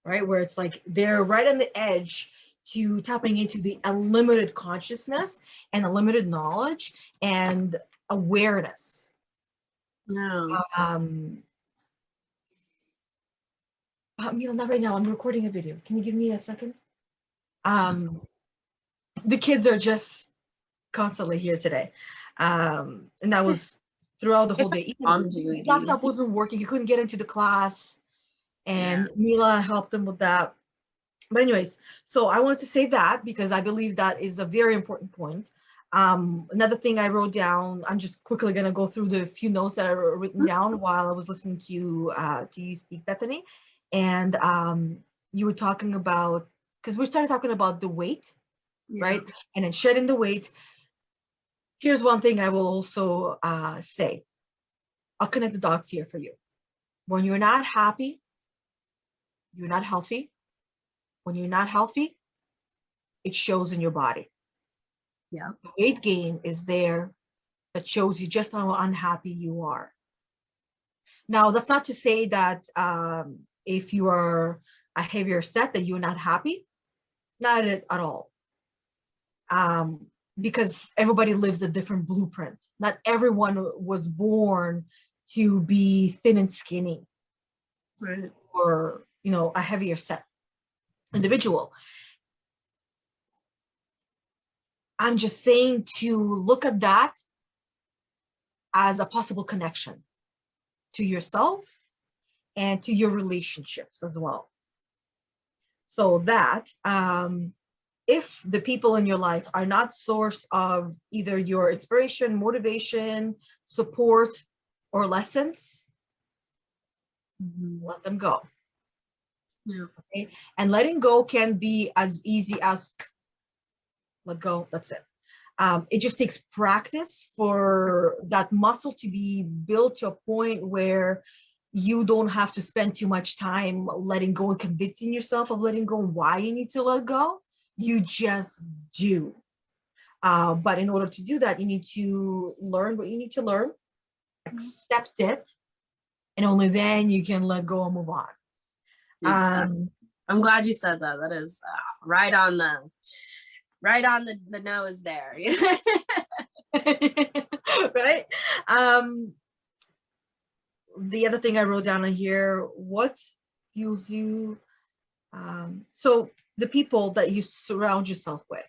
right? Where it's like they're right on the edge to tapping into the unlimited consciousness and unlimited knowledge and awareness. No. Mila, not right now. I'm recording a video. Can you give me a second? The kids are just constantly here today. And that was throughout the whole day. His laptop wasn't working. He couldn't get into the class. And Mila helped him with that. But anyways, so I wanted to say that because I believe that is a very important point. Another thing I wrote down, I'm just quickly going to go through the few notes that I wrote written down while I was listening to you speak, Bethany. And you were talking about, because we started talking about the weight, right? And then shedding the weight. Here's one thing I will also say. I'll connect the dots here for you. When you're not happy, you're not healthy. When you're not healthy, it shows in your body. Yeah. The weight gain is there that shows you just how unhappy you are. Now, that's not to say that if you are a heavier set that you're not happy, not at all. Because everybody lives a different blueprint. Not everyone was born to be thin and skinny, Right. or a heavier set individual. I'm just saying to look at that as a possible connection to yourself and to your relationships as well. So that if the people in your life are not source of either your inspiration, motivation, support, or lessons, let them go. Yeah. Okay? And letting go can be as easy as let go, that's it. It just takes practice for that muscle to be built to a point where you don't have to spend too much time letting go and convincing yourself of letting go why you need to let go. You just do. But in order to do that, you need to learn what you need to learn, accept it, and only then you can let go and move on. Exactly. I'm glad you said that. That is right on the nose there. Right. The other thing I wrote down on here, what fuels you? So the people that you surround yourself with,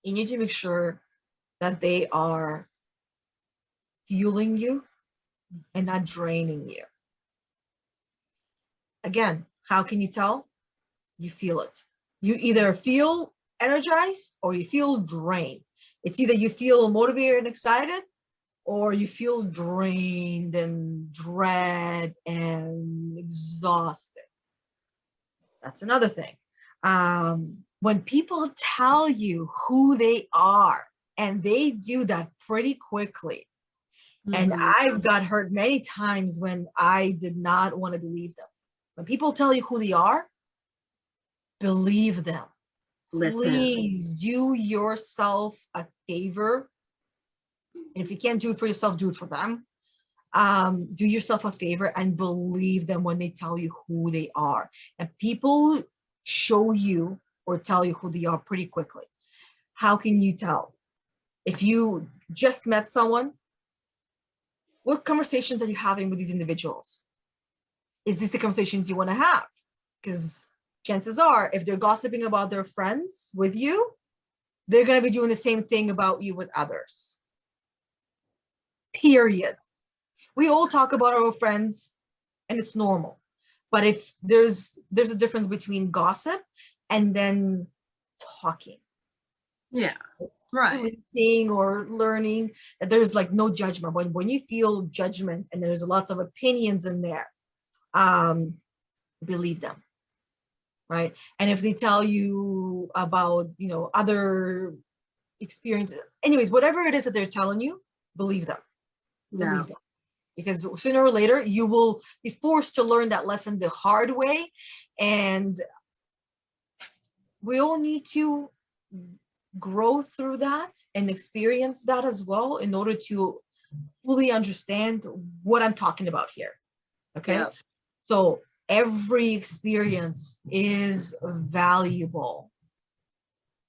you need to make sure that they are fueling you and not draining you. Again, how can you tell? You feel it. You either feel energized or you feel drained. It's either you feel motivated and excited, or you feel drained and dread and exhausted. That's another thing. When people tell you who they are, and they do that pretty quickly, and I've got hurt many times when I did not want to believe them. When people tell you who they are, believe them. Listen. Please do yourself a favor. If you can't do it for yourself, do it for them. Do yourself a favor and believe them when they tell you who they are. And people show you or tell you who they are pretty quickly. How can you tell? If you just met someone, what conversations are you having with these individuals? Is this the conversations you want to have? Because chances are, if they're gossiping about their friends with you, they're going to be doing the same thing about you with others. Period. We all talk about our friends, and it's normal. But if there's a difference between gossip and then talking. Yeah. Right. Seeing or learning, that there's like no judgment. When you feel judgment and there's lots of opinions in there, believe them, right? And if they tell you about other experiences, anyways, whatever it is that they're telling you, believe them. Believe them. Because sooner or later you will be forced to learn that lesson the hard way, and we all need to grow through that and experience that as well in order to fully understand what I'm talking about here. Okay. Yep. So every experience is valuable.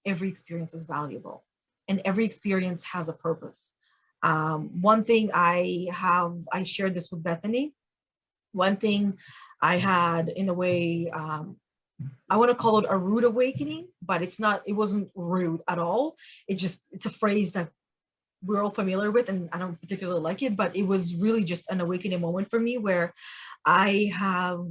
Every experience is valuable, and every experience has a purpose. One thing I shared this with Bethany. One thing I had, in a way, I want to call it a rude awakening, but it wasn't rude at all. It's a phrase that we're all familiar with, and I don't particularly like it, but it was really just an awakening moment for me, where I have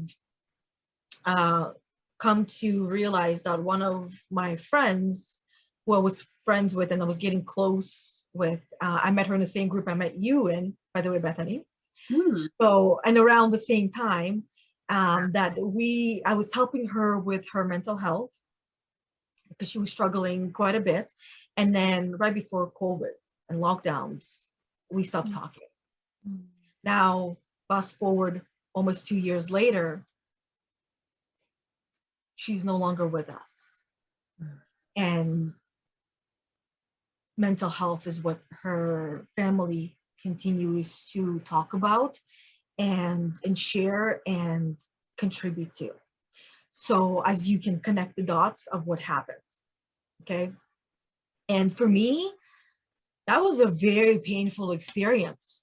come to realize that one of my friends, who I was friends with and I was getting close with, I met her in the same group I met you in, by the way, Bethany. So, and around the same time, I was helping her with her mental health, because she was struggling quite a bit. And then right before COVID and lockdowns, we stopped talking. Now, fast forward almost 2 years later, she's no longer with us. And mental health is what her family continues to talk about. and share and contribute to. So as you can connect the dots of what happened. Okay. And for me, that was a very painful experience.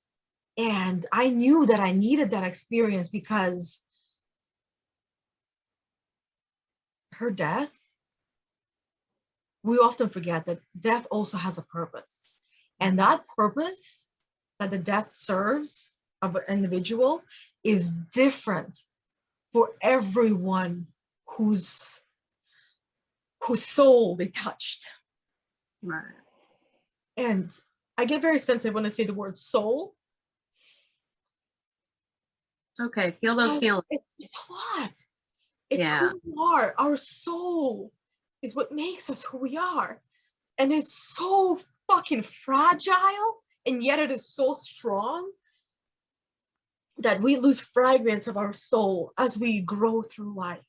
And I knew that I needed that experience because her death, we often forget that death also has a purpose. And that purpose that the death serves of an individual is different for everyone whose soul they touched. Right. And I get very sensitive when I say the word soul. It's okay. Feel those feelings. It's a lot. It's who we are. Our soul is what makes us who we are. And it's so fucking fragile, and yet it is so strong that we lose fragments of our soul as we grow through life.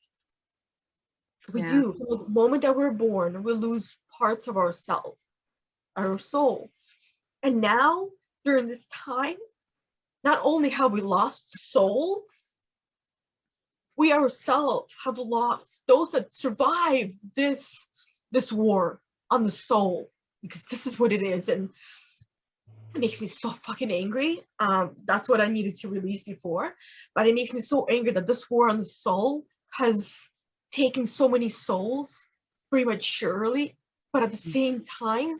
We do. From the moment that we're born, we lose parts of ourselves, our soul. And now, during this time, not only have we lost souls, we ourselves have lost those that survived this war on the soul, because this is what it is. And it makes me so fucking angry. That's what I needed to release before. But it makes me so angry that this war on the soul has taken so many souls prematurely. But at the same time,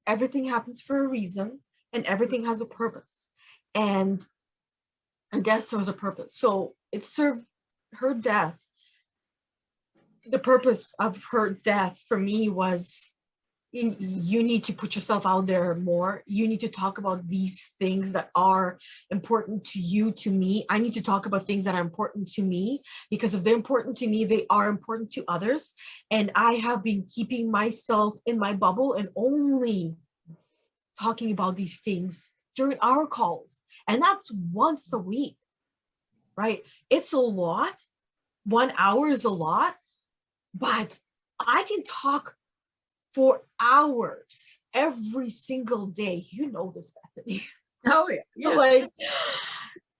everything happens for a reason, and everything has a purpose. And death serves a purpose. So it served her death. The purpose of her death for me was, you need to put yourself out there more. You need to talk about these things that are important to you, to me. I need to talk about things that are important to me, because if they're important to me, they are important to others. And I have been keeping myself in my bubble and only talking about these things during our calls. And that's once a week, right? It's a lot. 1 hour is a lot, but I can talk for hours every single day. You know this, Bethany. Oh yeah. Like,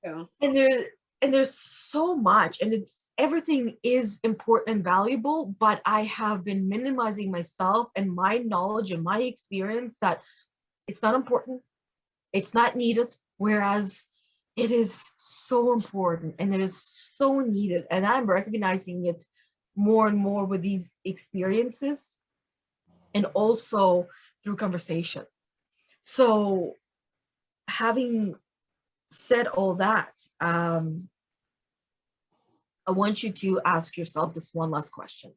and there's so much, and everything is important and valuable, but I have been minimizing myself and my knowledge and my experience that it's not important, it's not needed, whereas it is so important and it is so needed. And I'm recognizing it more and more with these experiences, and also through conversation. So having said all that, I want you to ask yourself this one last question.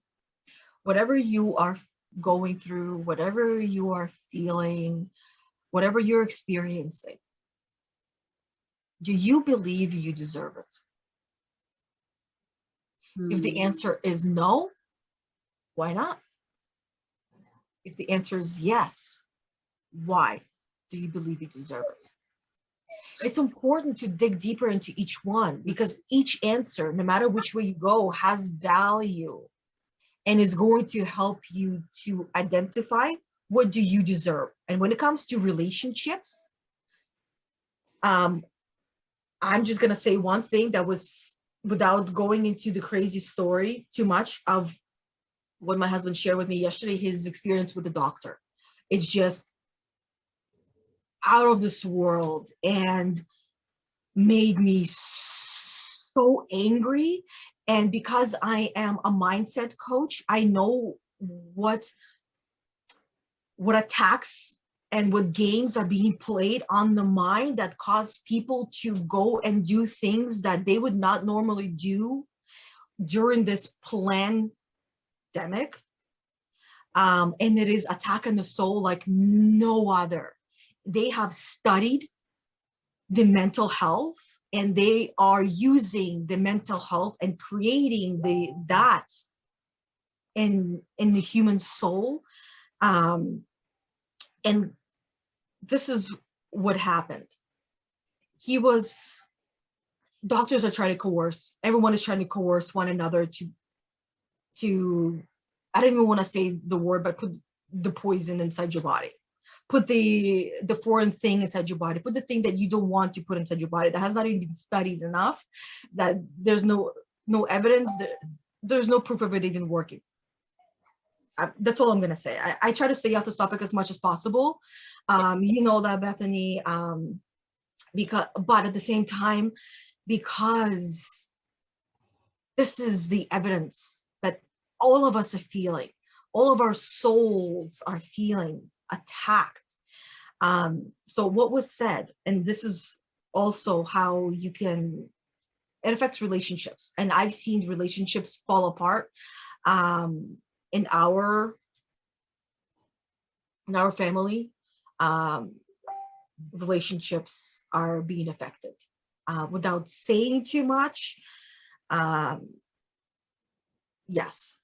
Whatever you are going through, whatever you are feeling, whatever you're experiencing, do you believe you deserve it? If the answer is no, why not? If the answer is yes, why do you believe you deserve it? It's important to dig deeper into each one, because each answer, no matter which way you go, has value and is going to help you to identify what do you deserve. And when it comes to relationships, I'm just going to say one thing that was, without going into the crazy story too much of what my husband shared with me yesterday, his experience with the doctor. It's just out of this world and made me so angry. And because I am a mindset coach, I know what attacks and what games are being played on the mind that cause people to go and do things that they would not normally do during this pandemic. And it is attack on the soul like no other. They have studied the mental health, and they are using the mental health and creating that in the human soul. And this is what happened. Doctors are trying to coerce, everyone is trying to coerce one another to I don't even want to say the word, but put the poison inside your body, put the foreign thing inside your body, put the thing that you don't want to put inside your body that has not even been studied enough, that there's no evidence, there's no proof of it even working. That's all I'm going to say. I try to stay off this topic as much as possible. You know that, Bethany, but at the same time, because this is the evidence that all of us are feeling, all of our souls are feeling attacked. So what was said, and this is also how you can, it affects relationships. And I've seen relationships fall apart in our family. Relationships are being affected without saying too much. Yes,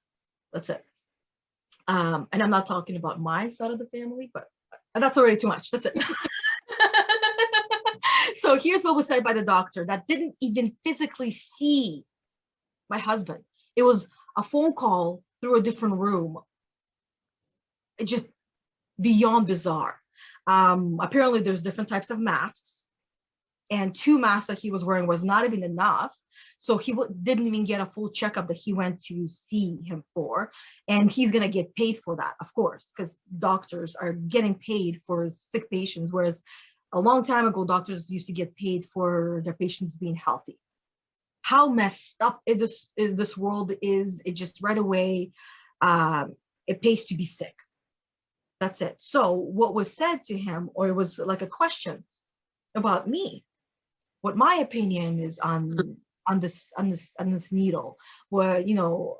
that's it. And I'm not talking about my side of the family, but that's already too much. That's it. So here's what was said by the doctor that didn't even physically see my husband. It was a phone call through a different room. It just beyond bizarre. Apparently there's different types of masks, and 2 masks that he was wearing was not even enough. So he didn't even get a full checkup that he went to see him for. And he's going to get paid for that, of course, because doctors are getting paid for sick patients, whereas a long time ago, doctors used to get paid for their patients being healthy. How messed up this world is, it just right away, it pays to be sick. That's it. So what was said to him, or it was like a question about me, what my opinion is on this needle, where, you know,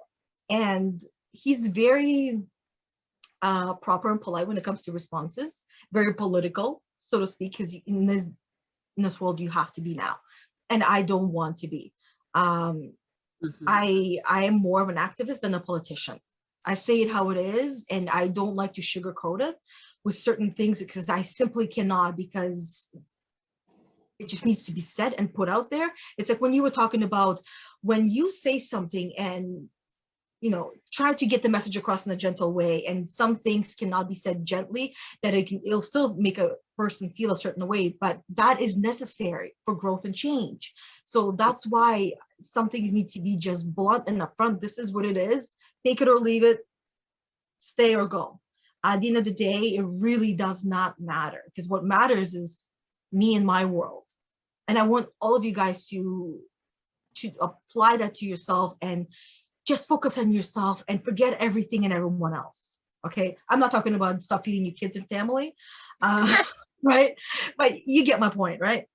and he's very proper and polite when it comes to responses, very political, so to speak, because in this world you have to be now, and I don't want to be. I am more of an activist than a politician. I say it how it is, and I don't like to sugarcoat it with certain things because I simply cannot, because it just needs to be said and put out there. It's like when you were talking about when you say something and, you know, try to get the message across in a gentle way, and some things cannot be said gently, that it'll still make a person feel a certain way, but that is necessary for growth and change. So that's why some things need to be just blunt and upfront. This is what it is. Take it or leave it, stay or go. At the end of the day, it really does not matter, because what matters is me and my world. And I want all of you guys to apply that to yourself and just focus on yourself and forget everything and everyone else. Okay, I'm not talking about stop feeding your kids and family, right? But you get my point, right?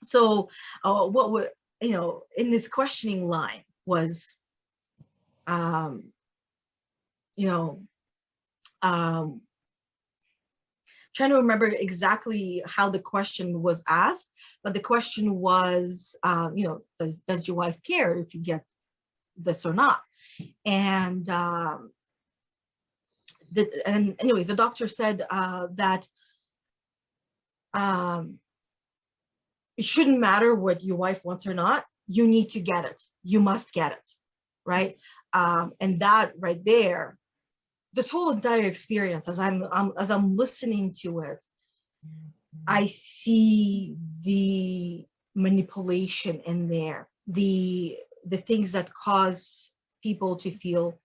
So what would, you know, in this questioning line was, you know, trying to remember exactly how the question was asked, but the question was, you know, does your wife care if you get this or not? And anyways, the doctor said that it shouldn't matter what your wife wants or not. You need to get it. You must get it, right? And that right there, this whole entire experience, as I'm listening to it, I see the manipulation in there, the things that cause people to feel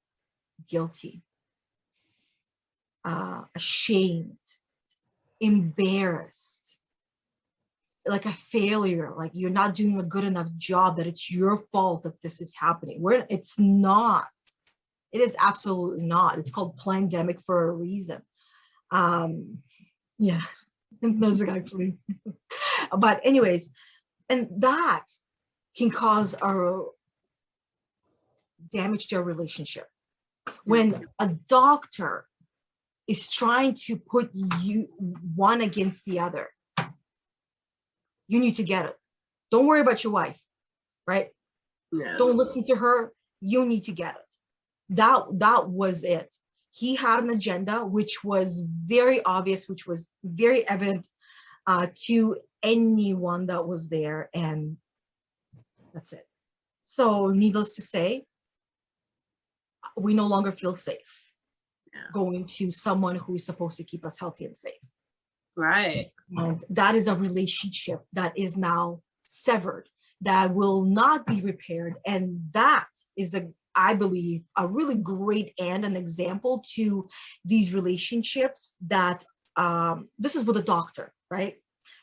guilty, ashamed, embarrassed, like a failure, like you're not doing a good enough job, that it's your fault that this is happening. Where it's not. It is absolutely not. It's called pandemic for a reason. Yeah, that's actually. But anyways, and that can cause a damage to a relationship. When a doctor is trying to put you one against the other, you need to get it. Don't worry about your wife, right? Yeah. Don't listen to her. You need to get it. That was it. He had an agenda which was very obvious, which was very evident to anyone that was there, and that's it. So needless to say, we no longer feel safe going to someone who is supposed to keep us healthy and safe. Right. And that is a relationship that is now severed, that will not be repaired. And that is I believe, a really great and an example to these relationships that this is with a doctor, right?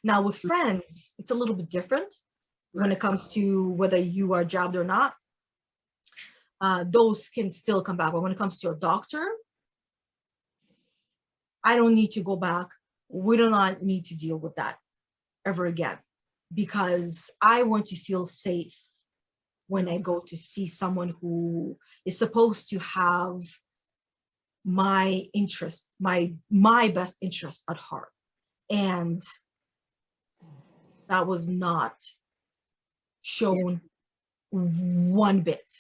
Now with friends, it's a little bit different when it comes to whether you are jabbed or not. Those can still come back. But when it comes to a doctor, I don't need to go back. We do not need to deal with that ever again, because I want to feel safe when I go to see someone who is supposed to have my interest, my best interest at heart. And that was not shown one bit,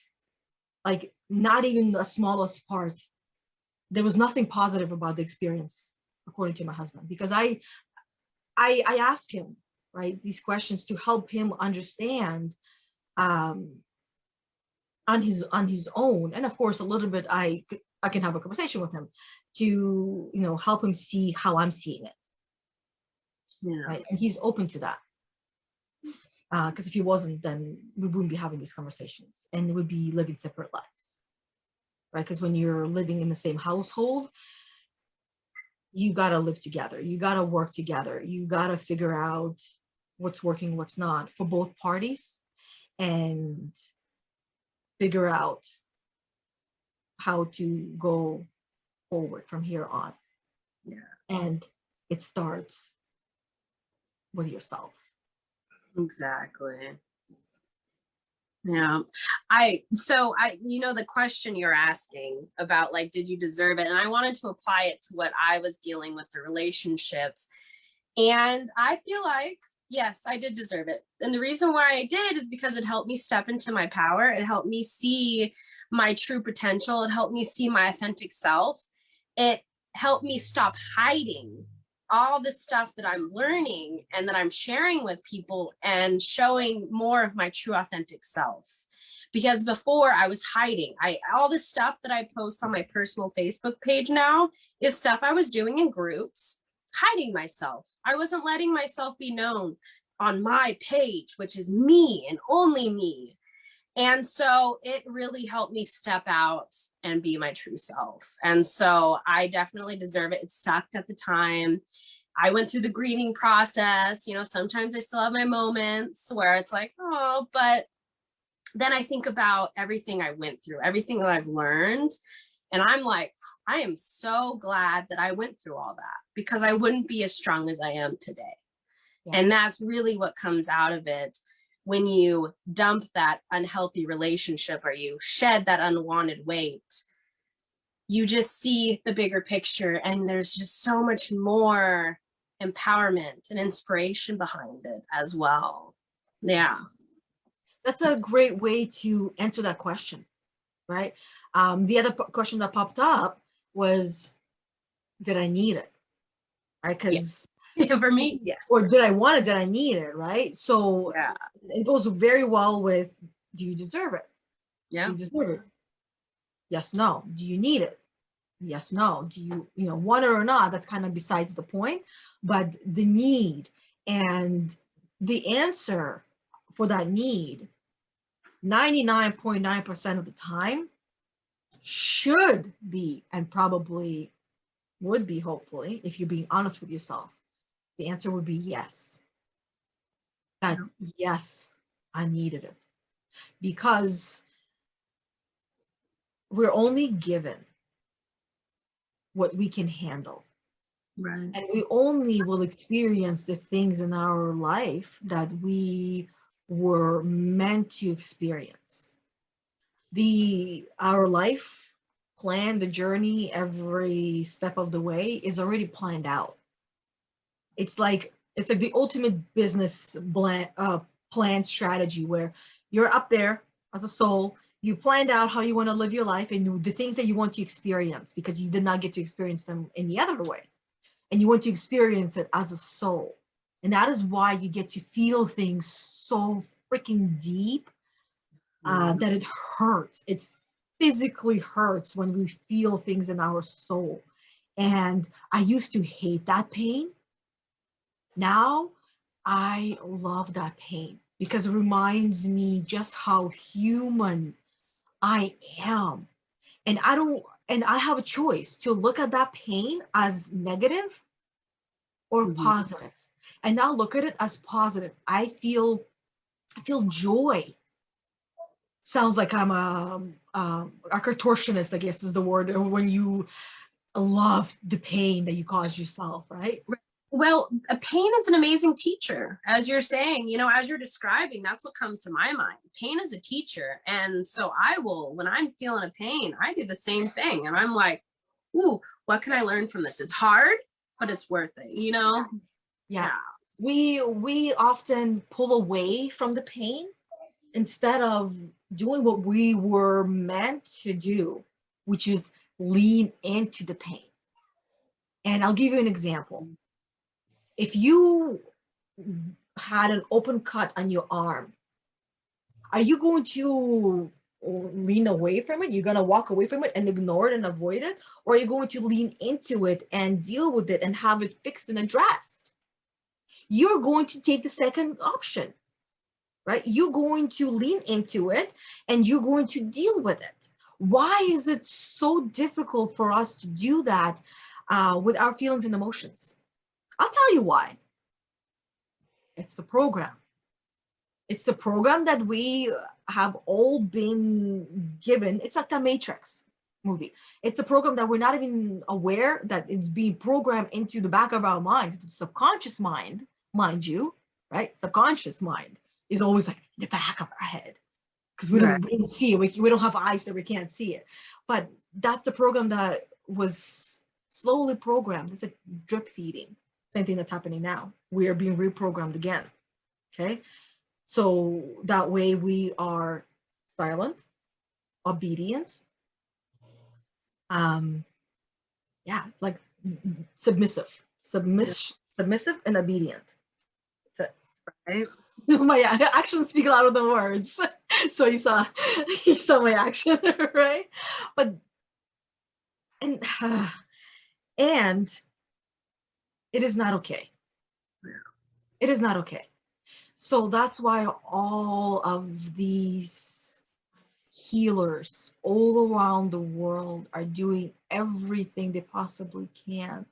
like not even the smallest part. There was nothing positive about the experience, according to my husband, because I asked him, right, these questions to help him understand on his own, and of course a little bit I can have a conversation with him to help him see how I'm seeing it. Yeah. Right? And he's open to that, because if he wasn't, then we wouldn't be having these conversations and we would be living separate lives, right? Because when you're living in the same household, you got to live together, you got to work together, you got to figure out what's working, what's not for both parties, and figure out how to go forward from here on. Yeah. And it starts with yourself. Exactly. Yeah. The question you're asking about, like, did you deserve it? And I wanted to apply it to what I was dealing with, the relationships. And I feel like, yes, I did deserve it. And the reason why I did is because it helped me step into my power. It helped me see my true potential. It helped me see my authentic self. It helped me stop hiding all the stuff that I'm learning and that I'm sharing with people and showing more of my true authentic self. Because before I was hiding, all the stuff that I post on my personal Facebook page now is stuff I was doing in groups, hiding myself. I wasn't letting myself be known on my page, which is me and only me. And so it really helped me step out and be my true self. And so I definitely deserve it. It sucked at the time. I went through the grieving process. Sometimes I still have my moments where it's like, oh, but then I think about everything I went through, everything that I've learned. And I'm like, I am so glad that I went through all that, because I wouldn't be as strong as I am today. Yeah. And that's really what comes out of it. When you dump that unhealthy relationship or you shed that unwanted weight, you just see the bigger picture, and there's just so much more empowerment and inspiration behind it as well. Yeah. That's a great way to answer that question, right? The other question that popped up was, did I need it? Right? Because for me, yes. Or did I want it? Did I need it? Right? So yeah, it goes very well with, do you deserve it? Yeah. Do you deserve it? Yes, no. Do you need it? Yes, no. Do you want it or not? That's kind of besides the point. But the need and the answer for that need, 99.9% of the time, should be, and probably would be, hopefully, if you're being honest with yourself, the answer would be yes. That yes, I needed it. Because we're only given what we can handle. Right. And we only will experience the things in our life that we were meant to experience. Our life plan, the journey, every step of the way is already planned out. It's like the ultimate business plan strategy, where you're up there as a soul. You planned out how you want to live your life and the things that you want to experience, because you did not get to experience them any other way. And you want to experience it as a soul. And that is why you get to feel things so freaking deep that it hurts. It physically hurts when we feel things in our soul. And I used to hate that pain. Now I love that pain because it reminds me just how human I am. And I have a choice to look at that pain as negative or Mhm. positive. And now look at it as positive. I feel joy. Sounds like I'm a contortionist, I guess is the word, when you love the pain that you cause yourself, right? Well, a pain is an amazing teacher. As you're saying, as you're describing, that's what comes to my mind. Pain is a teacher. And so I will, when I'm feeling a pain, I do the same thing. And I'm like, ooh, what can I learn from this? It's hard, but it's worth it. Yeah. Yeah. We often pull away from the pain instead of doing what we were meant to do, which is lean into the pain. And I'll give you an example. If you had an open cut on your arm, are you going to lean away from it? You're going to walk away from it and ignore it and avoid it? Or are you going to lean into it and deal with it and have it fixed and addressed? You're going to take the second option, right? You're going to lean into it and you're going to deal with it. Why is it so difficult for us to do that with our feelings and emotions? I'll tell you why. It's the program. It's the program that we have all been given. It's like the Matrix movie. It's a program that we're not even aware that it's being programmed into the back of our minds, the subconscious mind, mind you, right? Subconscious mind is always like in the back of our head because Right. we don't see it. We don't have eyes that we can't see it. But that's the program that was slowly programmed. It's like drip feeding. Same thing that's happening now. We are being reprogrammed again. Okay. So that way we are silent, obedient, um, yeah, like submissive, Yeah. submissive and obedient. That's Right. it. My actions speak louder than words. So you saw my action, right? But and and it is not okay. It is not okay. So that's why all of these healers all around the world are doing everything they possibly can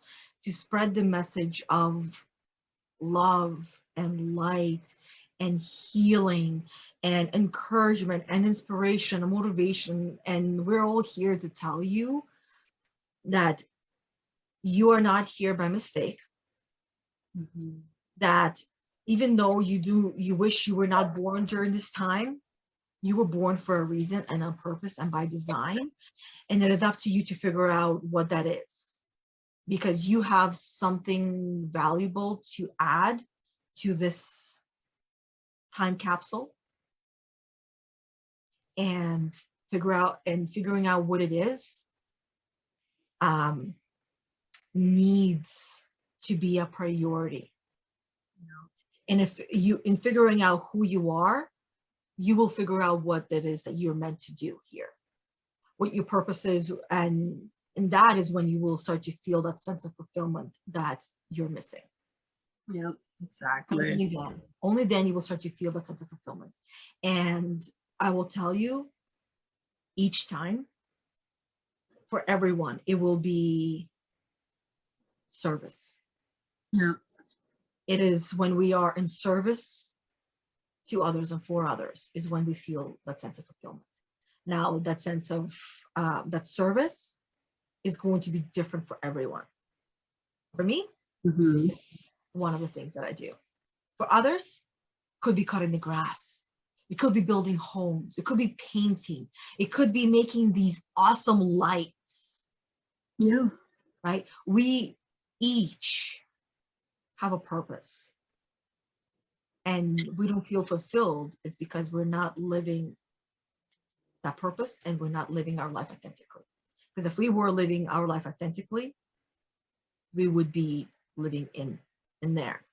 to spread the message of love and light and healing and encouragement and inspiration and motivation. And we're all here to tell you that you are not here by mistake, Mhm. that even though you wish you were not born during this time, you were born for a reason and on purpose and by design. And it is up to you to figure out what that is because you have something valuable to add to this time capsule and figuring out what it is um, needs to be a priority. And if you in figuring out who you are, you will figure out what it is that you're meant to do here, what your purpose is, and that is when you will start to feel that sense of fulfillment that you're missing. Yep. Only Exactly. only then you will start to feel that sense of fulfillment. And I will tell you, each time, for everyone, it will be service. Yeah. It is when we are in service to others and for others is when we feel that sense of fulfillment. Now, that sense of that service is going to be different for everyone. For me, Mhm. one of the things that I do. For others, could be cutting the grass. It could be building homes. It could be painting. It could be making these awesome lights, Yeah. right? We each have a purpose and we don't feel fulfilled. It's because we're not living that purpose and we're not living our life authentically. Because if we were living our life authentically, we would be living in there,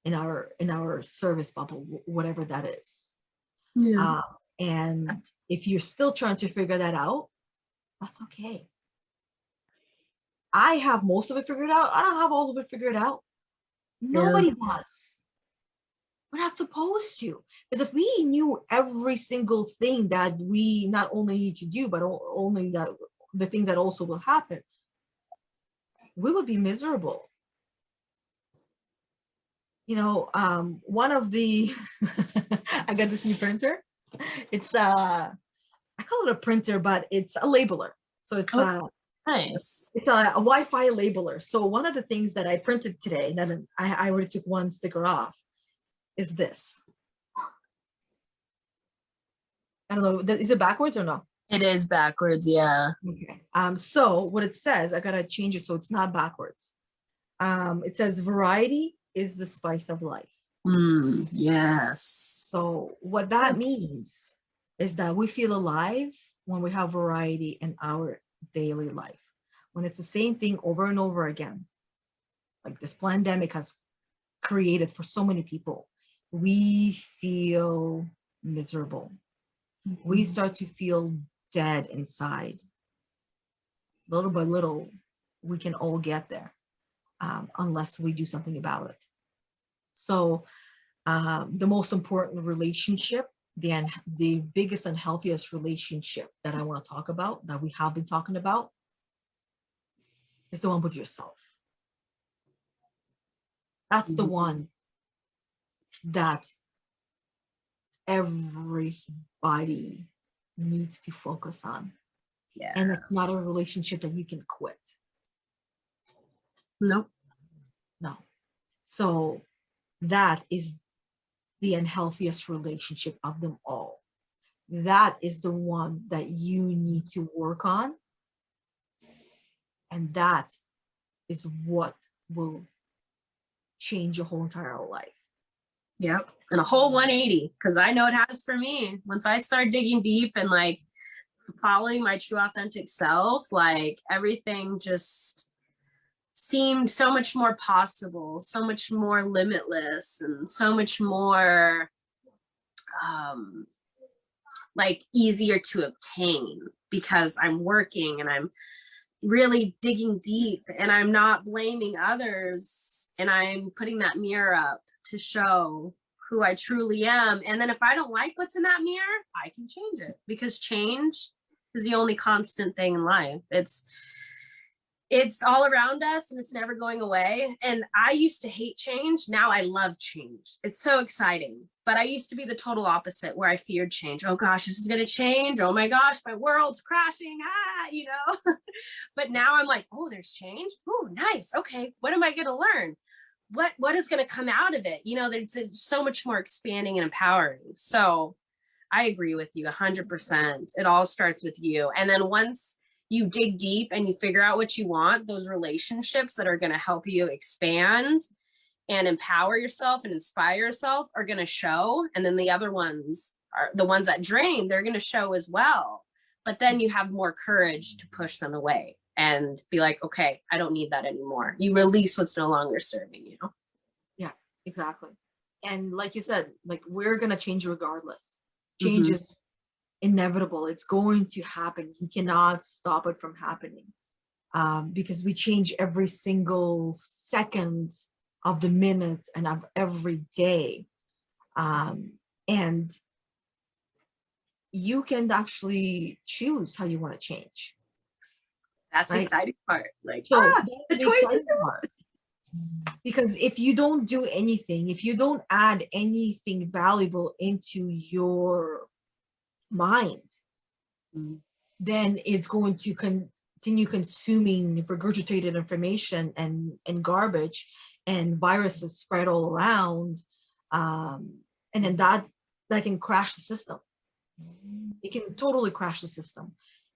in our service bubble, whatever that is. Yeah. Uh, and if you're still trying to figure that out, that's okay. I have most of it figured out. I don't have all of it figured out, Nobody does. We're not supposed to. Because if we knew every single thing that we not only need to do, but only that the things that also will happen, we would be miserable. You know, one of the I got this new printer. It's I call it a printer, but it's a labeler. So it's nice. It's a Wi-Fi labeler. So one of the things that I printed today, and then I already took one sticker off, is this. I don't know, is it backwards or no? It is backwards, yeah. Okay. So what it says, I gotta change it so it's not backwards. It says variety is the spice of life. Yes. So what that means is that we feel alive when we have variety in our daily life. When it's the same thing over and over again, like this pandemic has created for so many people, we feel miserable. We start to feel dead inside. Little by little, we can all get there, unless we do something about it. So the most important relationship, the biggest and healthiest relationship that I want to talk about, that we have been talking about, is the one with yourself. That's the one that everybody needs to focus on. Yeah. And it's not a relationship that you can quit. Nope. No. So that is the unhealthiest relationship of them all. That is the one that you need to work on. And that is what will change your whole entire life. Yep. And a whole 180, because I know it has for me. Once I start digging deep and like following my true authentic self, like everything just seemed so much more possible, so much more limitless, and so much more like easier to obtain, because I'm working and I'm really digging deep and I'm not blaming others, and I'm putting that mirror up to show who I truly am. And then if I don't like what's in that mirror, I can change it, because change is the only constant thing in life. It's all around us and it's never going away. And I used to hate change. Now I love change. It's so exciting. But I used to be the total opposite, where I feared change. Oh gosh, this is going to change. Oh my gosh, my world's crashing. You know. But now I'm like, oh, there's change. Oh, nice. Okay, what am I going to learn? What is going to come out of it? You know, it's so much more expanding and empowering. So I agree with you 100%. It all starts with you. And then once you dig deep and you figure out what you want, those relationships that are going to help you expand and empower yourself and inspire yourself are going to show. And then the other ones are the ones that drain, they're going to show as well. But then you have more courage to push them away and be like, okay, I don't need that anymore. You release what's no longer serving you. Yeah, exactly. And like you said, like, we're going to change regardless. Change is inevitable. It's going to happen. You cannot stop it from happening, because we change every single second of the minute and of every day. And you can actually choose how you want to change. That's the right? exciting part. Like, So the choices. Because if you don't do anything, if you don't add anything valuable into your mind, then it's going to continue consuming regurgitated information and garbage, and viruses spread all around, and then that can crash the system. It can totally crash the system.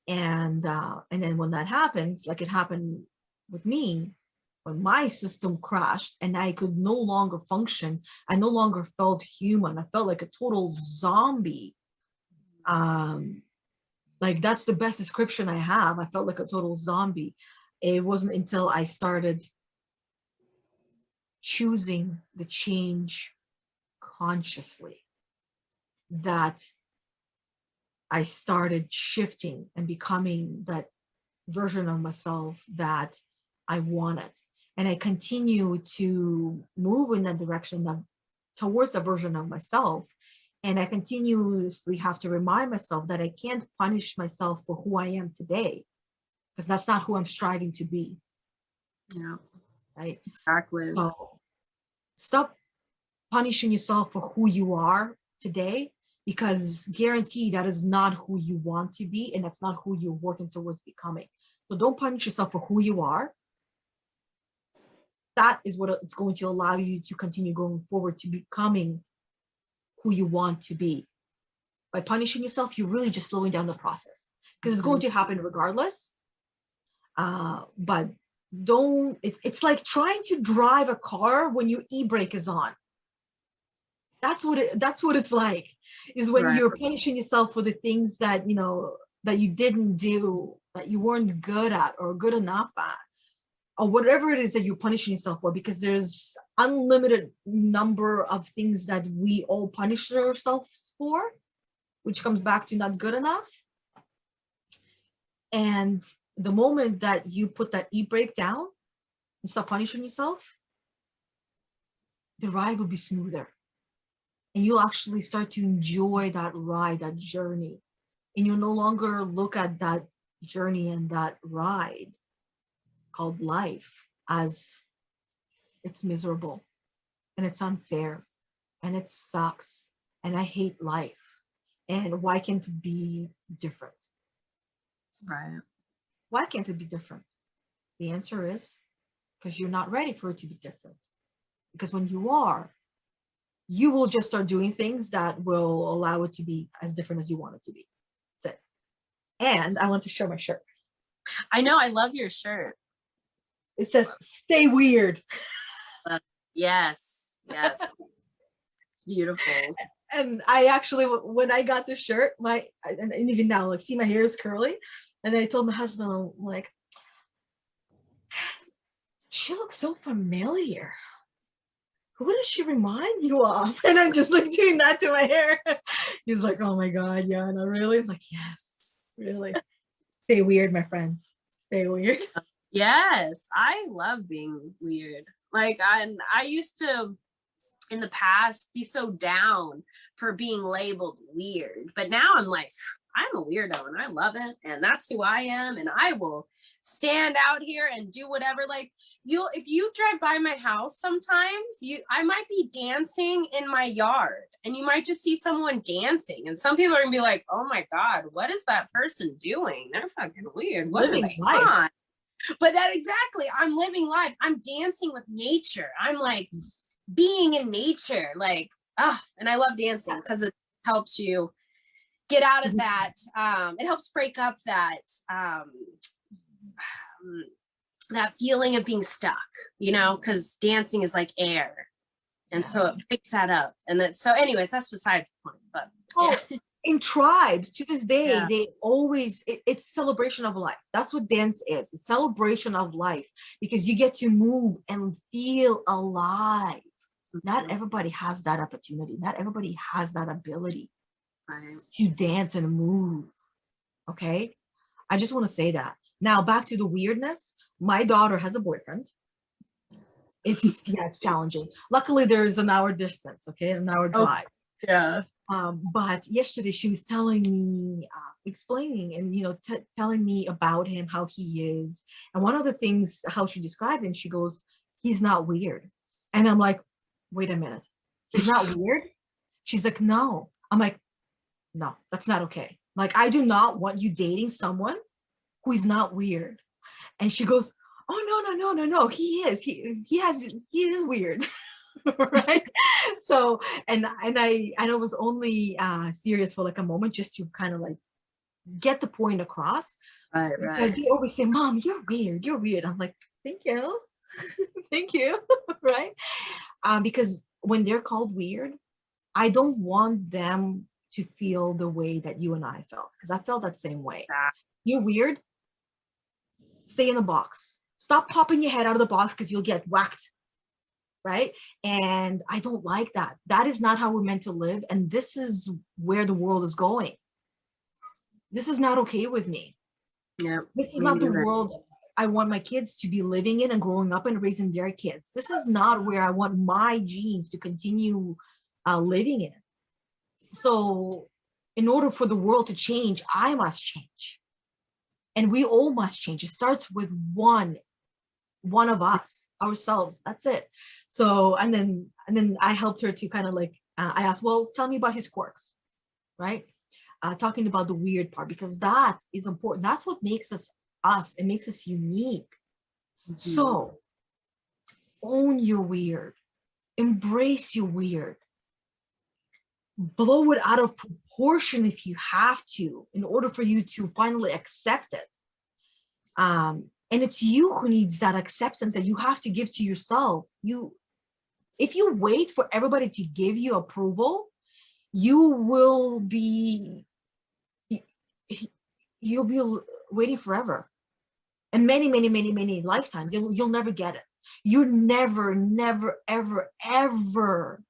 And then when that happens, like it happened with me, when my system crashed and I could no longer function, I no longer felt human. I felt like a total zombie. Like, that's the best description I have. I felt like a total zombie. It wasn't until I started choosing the change consciously that I started shifting and becoming that version of myself that I wanted. and I continue to move in that direction towards a version of myself. And I continuously have to remind myself that I can't punish myself for who I am today, because that's not who I'm striving to be. Yeah, Right? exactly. So stop punishing yourself for who you are today, because guarantee that is not who you want to be, and that's not who you're working towards becoming. So don't punish yourself for who you are. That is what it's going to allow you to continue going forward to becoming who you want to be. By punishing yourself, you're really just slowing down the process, because it's going to happen regardless. But don't, it's like trying to drive a car when your e-brake is on. That's what it's like, is when Right. you're punishing yourself for the things that, that you didn't do, that you weren't good at or good enough at, or whatever it is that you're punishing yourself for, because there's unlimited number of things that we all punish ourselves for, which comes back to not good enough. And the moment that you put that e-brake down and stop punishing yourself, the ride will be smoother. And you'll actually start to enjoy that ride, that journey. And you'll no longer look at that journey and that ride called life as it's miserable and it's unfair and it sucks and I hate life. And why can't it be different? Right. Why can't it be different? The answer is because you're not ready for it to be different. Because when you are, you will just start doing things that will allow it to be as different as you want it to be. That's it. And I want to show my shirt. I know, I love your shirt. It says, "Stay weird." Yes. Yes. It's beautiful. And I actually, when I got this shirt, and even now, like, see, my hair is curly. And I told my husband, I'm like, she looks so familiar. Who does she remind you of? And I'm just like doing that to my hair. He's like, oh my God, Yana, really? I'm like, yes, really. Stay weird, my friends. Stay weird. Yes, I love being weird. Like I used to in the past be so down for being labeled weird, but now I'm like, I'm a weirdo and I love it, and that's who I am, and I will stand out here and do whatever. Like, if you drive by my house sometimes, I might be dancing in my yard and you might just see someone dancing, and some people are gonna be like, oh my God, what is that person doing? They're fucking weird. What Living are they life. on? But that exactly, I'm living life. I'm dancing with nature. I'm like being in nature, like, and I love dancing because it helps you get out of that. It helps break up that that feeling of being stuck, because dancing is like air, and so it picks that up. And then, so anyways, that's besides the point. But yeah. In tribes to this day, Yeah. they always, it's celebration of life. That's what dance is. It's celebration of life, because you get to move and feel alive. Not everybody has that opportunity. Not everybody has that ability to dance and move. Okay, I just want to say that. Now back to the weirdness. My daughter has a boyfriend. It's challenging. Luckily, there's an hour distance. Okay, an hour drive. Yeah. But yesterday she was telling me, explaining and telling me about him, how he is. And one of the things, how she described him, she goes, he's not weird. And I'm like, wait a minute, he's not weird? She's like, no. I'm like, no, that's not okay. Like, I do not want you dating someone who is not weird. And she goes, oh, no, he is. He is weird. Right. So and I was only serious for like a moment, just to kind of like get the point across. Right. Because they always say, Mom, you're weird. I'm like, thank you. Thank you. Right. Because when they're called weird, I don't want them to feel the way that you and I felt, because I felt that same way. You're weird, stay in the box. Stop popping your head out of the box, because you'll get whacked. Right? And I don't like that. That is not how we're meant to live. And this is where the world is going. This is not okay with me. Yeah. This is not the world I want my kids to be living in and growing up and raising their kids. This is not where I want my genes to continue living in. So in order for the world to change, I must change. And we all must change. It starts with one of us, ourselves. That's it. So and then I helped her to kind of like I asked, well, tell me about his quirks, right? Talking about the weird part, because that is important. That's what makes us us. It makes us unique. So own your weird, embrace your weird, blow it out of proportion if you have to, in order for you to finally accept it. And it's you who needs that acceptance that you have to give to yourself. If you wait for everybody to give you approval, you'll be waiting forever, and many lifetimes. You'll never get it. You're never, ever,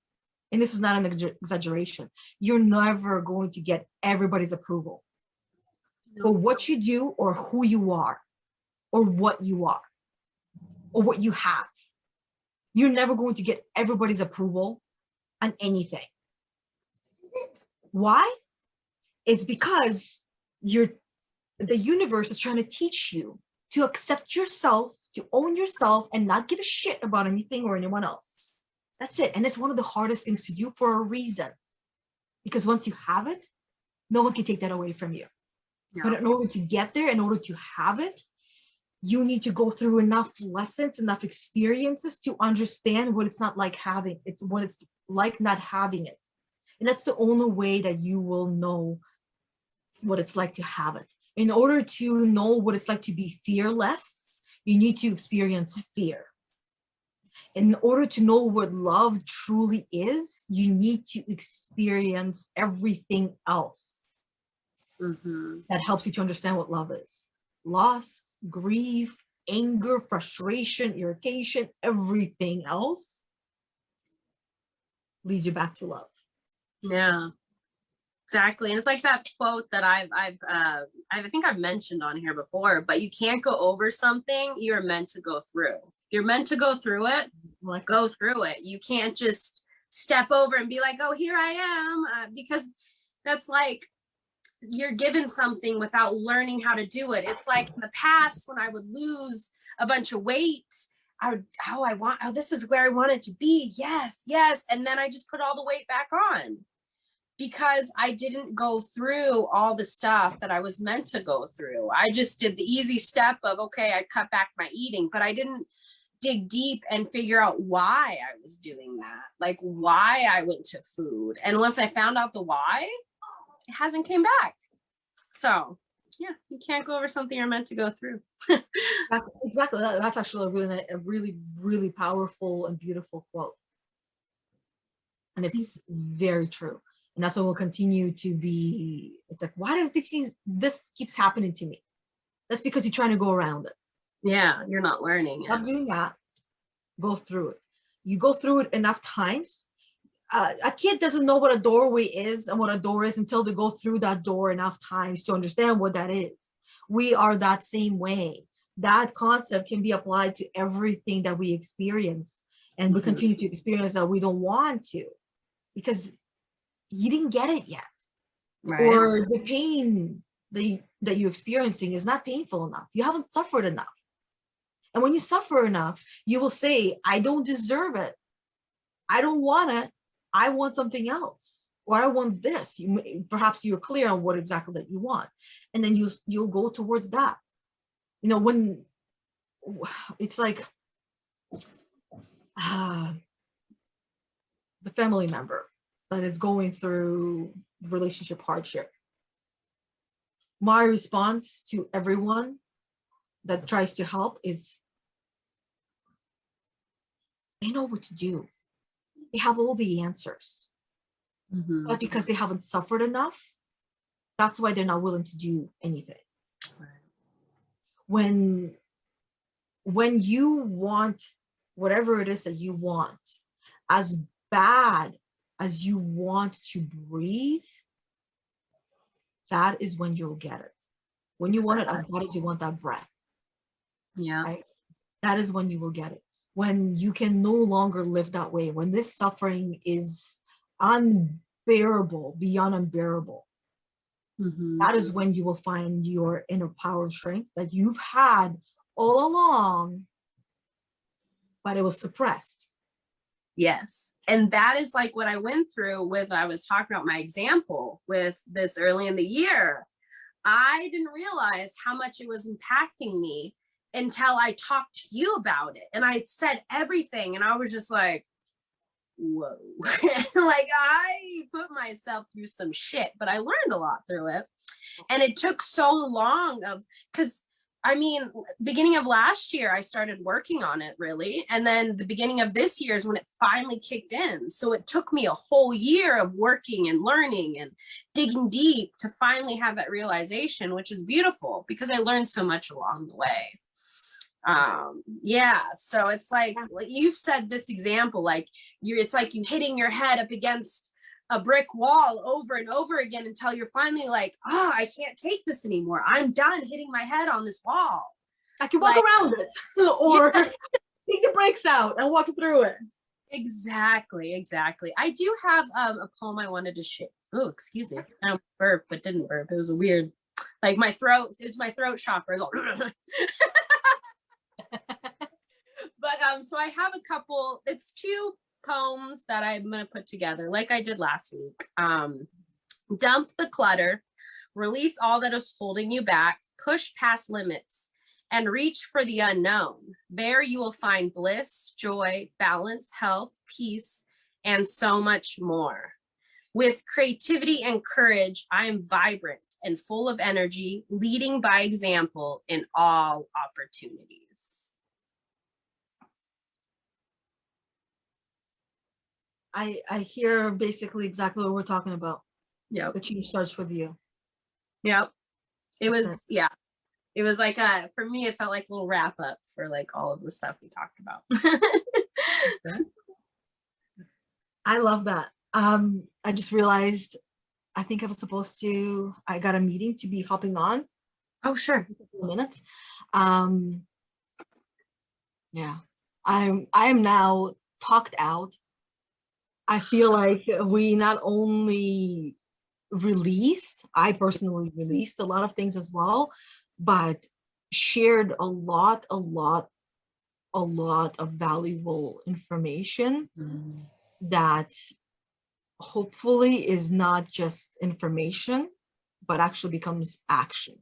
and this is not an exaggeration, you're never going to get everybody's approval for what you do or who you are or what you are or what you have. You're never going to get everybody's approval on anything. Why? It's because the universe is trying to teach you to accept yourself, to own yourself, and not give a shit about anything or anyone else. That's it. And it's one of the hardest things to do for a reason. Because once you have it, no one can take that away from you. Yeah. But in order to get there, in order to have it, you need to go through enough lessons, enough experiences to understand what it's not like having. It's what it's like not having it. And that's the only way that you will know what it's like to have it. In order to know what it's like to be fearless, you need to experience fear. In order to know what love truly is, you need to experience everything else that helps you to understand what love is. Loss, grief, anger, frustration, irritation, everything else leads you back to love. Yeah, exactly. And it's like that quote that I think I've mentioned on here before, but you can't go over something you're meant to go through. You're meant to go through it, go through it. You can't just step over and be like, oh, here I am, because that's like you're given something without learning how to do it. It's like in the past when I would lose a bunch of weight, this is where I want it to be. Yes. And then I just put all the weight back on because I didn't go through all the stuff that I was meant to go through. I just did the easy step of, okay, I cut back my eating, but I didn't dig deep and figure out why I was doing that, like why I went to food. And once I found out the why, it hasn't came back. So yeah, you can't go over something you're meant to go through. Exactly. That's actually a really powerful and beautiful quote. And it's very true. And that's what will continue to be. It's like, why does this keeps happening to me? That's because you're trying to go around it. Yeah, you're not learning. Stop doing that. Go through it. You go through it enough times. A kid doesn't know what a doorway is and what a door is until they go through that door enough times to understand what that is. We are that same way. That concept can be applied to everything that we experience, and we continue to experience that we don't want to, because you didn't get it yet, right? Or the pain that you're experiencing is not painful enough. You haven't suffered enough. And when you suffer enough, you will say, I don't deserve it. I don't want it. I want something else, or I want this. Perhaps you're clear on what exactly that you want, and then you'll go towards that. You know, when it's like the family member that is going through relationship hardship. My response to everyone that tries to help is, they know what to do. They have all the answers. But because they haven't suffered enough, that's why they're not willing to do anything. When you want whatever it is that you want, as bad as you want to breathe, that is when you'll get it. When you want it as bad as you want that breath. Yeah. Right? That is when you will get it. When you can no longer live that way, when this suffering is unbearable, beyond unbearable, that is when you will find your inner power and strength that you've had all along, but it was suppressed. Yes. And that is like what I went through with, I was talking about my example with this early in the year. I didn't realize how much it was impacting me until I talked to you about it. And I said everything. And I was just like, whoa. Like I put myself through some shit, but I learned a lot through it. And it took so long because I mean, beginning of last year, I started working on it really. And then the beginning of this year is when it finally kicked in. So it took me a whole year of working and learning and digging deep to finally have that realization, which is beautiful because I learned so much along the way. Yeah, so it's like you've said this example, like it's like you hitting your head up against a brick wall over and over again until you're finally like, oh, I can't take this anymore. I'm done hitting my head on this wall. I can walk around it or take the brakes out and walk through it. Exactly. I do have a poem I wanted to share. Oh, excuse me. I burped, but didn't burp. It was a weird, like my throat, it's my throat chakra. But so I have a couple, it's 2 poems that I'm going to put together like I did last week. Dump the clutter, release all that is holding you back, push past limits, and reach for the unknown. There you will find bliss, joy, balance, health, peace, and so much more. With creativity and courage, I am vibrant and full of energy, leading by example in all opportunities. I hear basically exactly what we're talking about. Yeah. The change starts with you. Yep. It That's was, it. yeah. It was like for me, it felt like a little wrap up for like all of the stuff we talked about. I love that. I just realized I think I got a meeting to be hopping on Oh, sure. in a couple of minutes. Yeah. I am now talked out. I feel like we not only I personally released a lot of things as well, but shared a lot of valuable information that hopefully is not just information, but actually becomes action,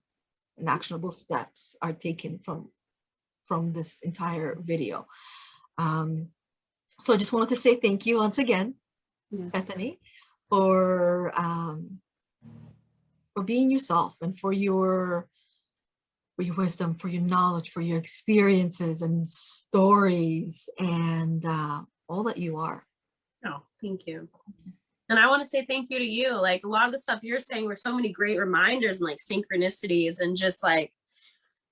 and actionable steps are taken from this entire video. So I just wanted to say thank you once again, Yes. Bethany, for being yourself and for your wisdom, for your knowledge, for your experiences and stories, and all that you are. Oh, thank you. And I want to say thank you to you. Like a lot of the stuff you're saying were so many great reminders and like synchronicities and just like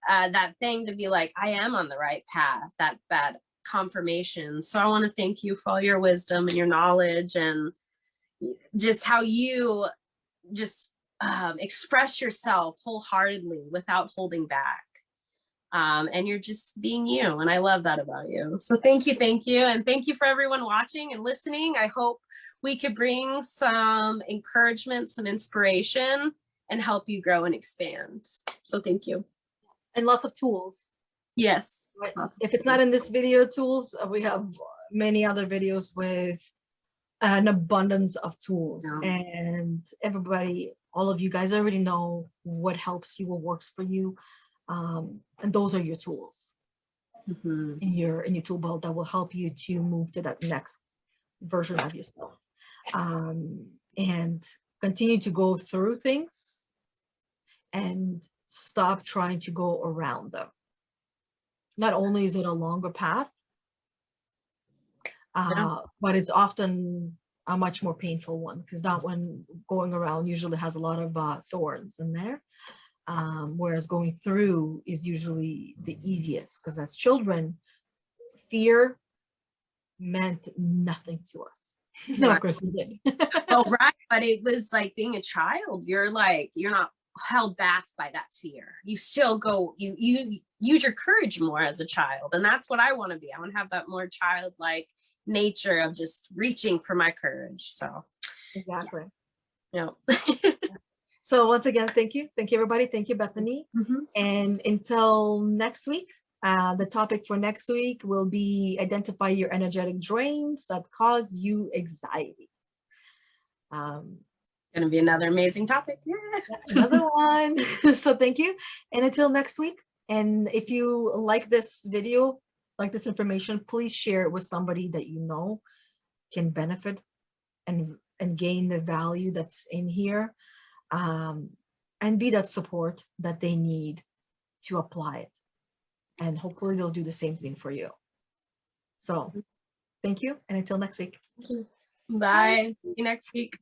that thing to be like, I am on the right path, that confirmation. So I want to thank you for all your wisdom and your knowledge and just how you just express yourself wholeheartedly without holding back. And you're just being you. And I love that about you. So thank you. And thank you for everyone watching and listening. I hope we could bring some encouragement, some inspiration, and help you grow and expand. So thank you. And lots of tools. Yes. Right. If it's not in this video, tools, we have many other videos with an abundance of tools. Yeah. And everybody, all of you guys already know what helps you, what works for you. And those are your tools in your tool belt that will help you to move to that next version of yourself. And continue to go through things and stop trying to go around them. Not only is it a longer path, but it's often a much more painful one, because that one going around usually has a lot of thorns in there. Whereas going through is usually the easiest, because as children, fear meant nothing to us. No, of course it did. Well, right. But it was like being a child, you're not held back by that fear. You still go, you use your courage more as a child. And that's what I want to be. I want to have that more childlike nature of just reaching for my courage. So Exactly. yeah. So once again, thank you. Thank you, everybody. Thank you, Bethany. And until next week, the topic for next week will be identify your energetic drains that cause you anxiety. Gonna be another amazing topic. Yeah. Another one. So thank you. And until next week. And if you like this video, like this information, please share it with somebody that you know can benefit and gain the value that's in here. And be that support that they need to apply it. And hopefully they'll do the same thing for you. So thank you. And until next week. Bye. See you next week.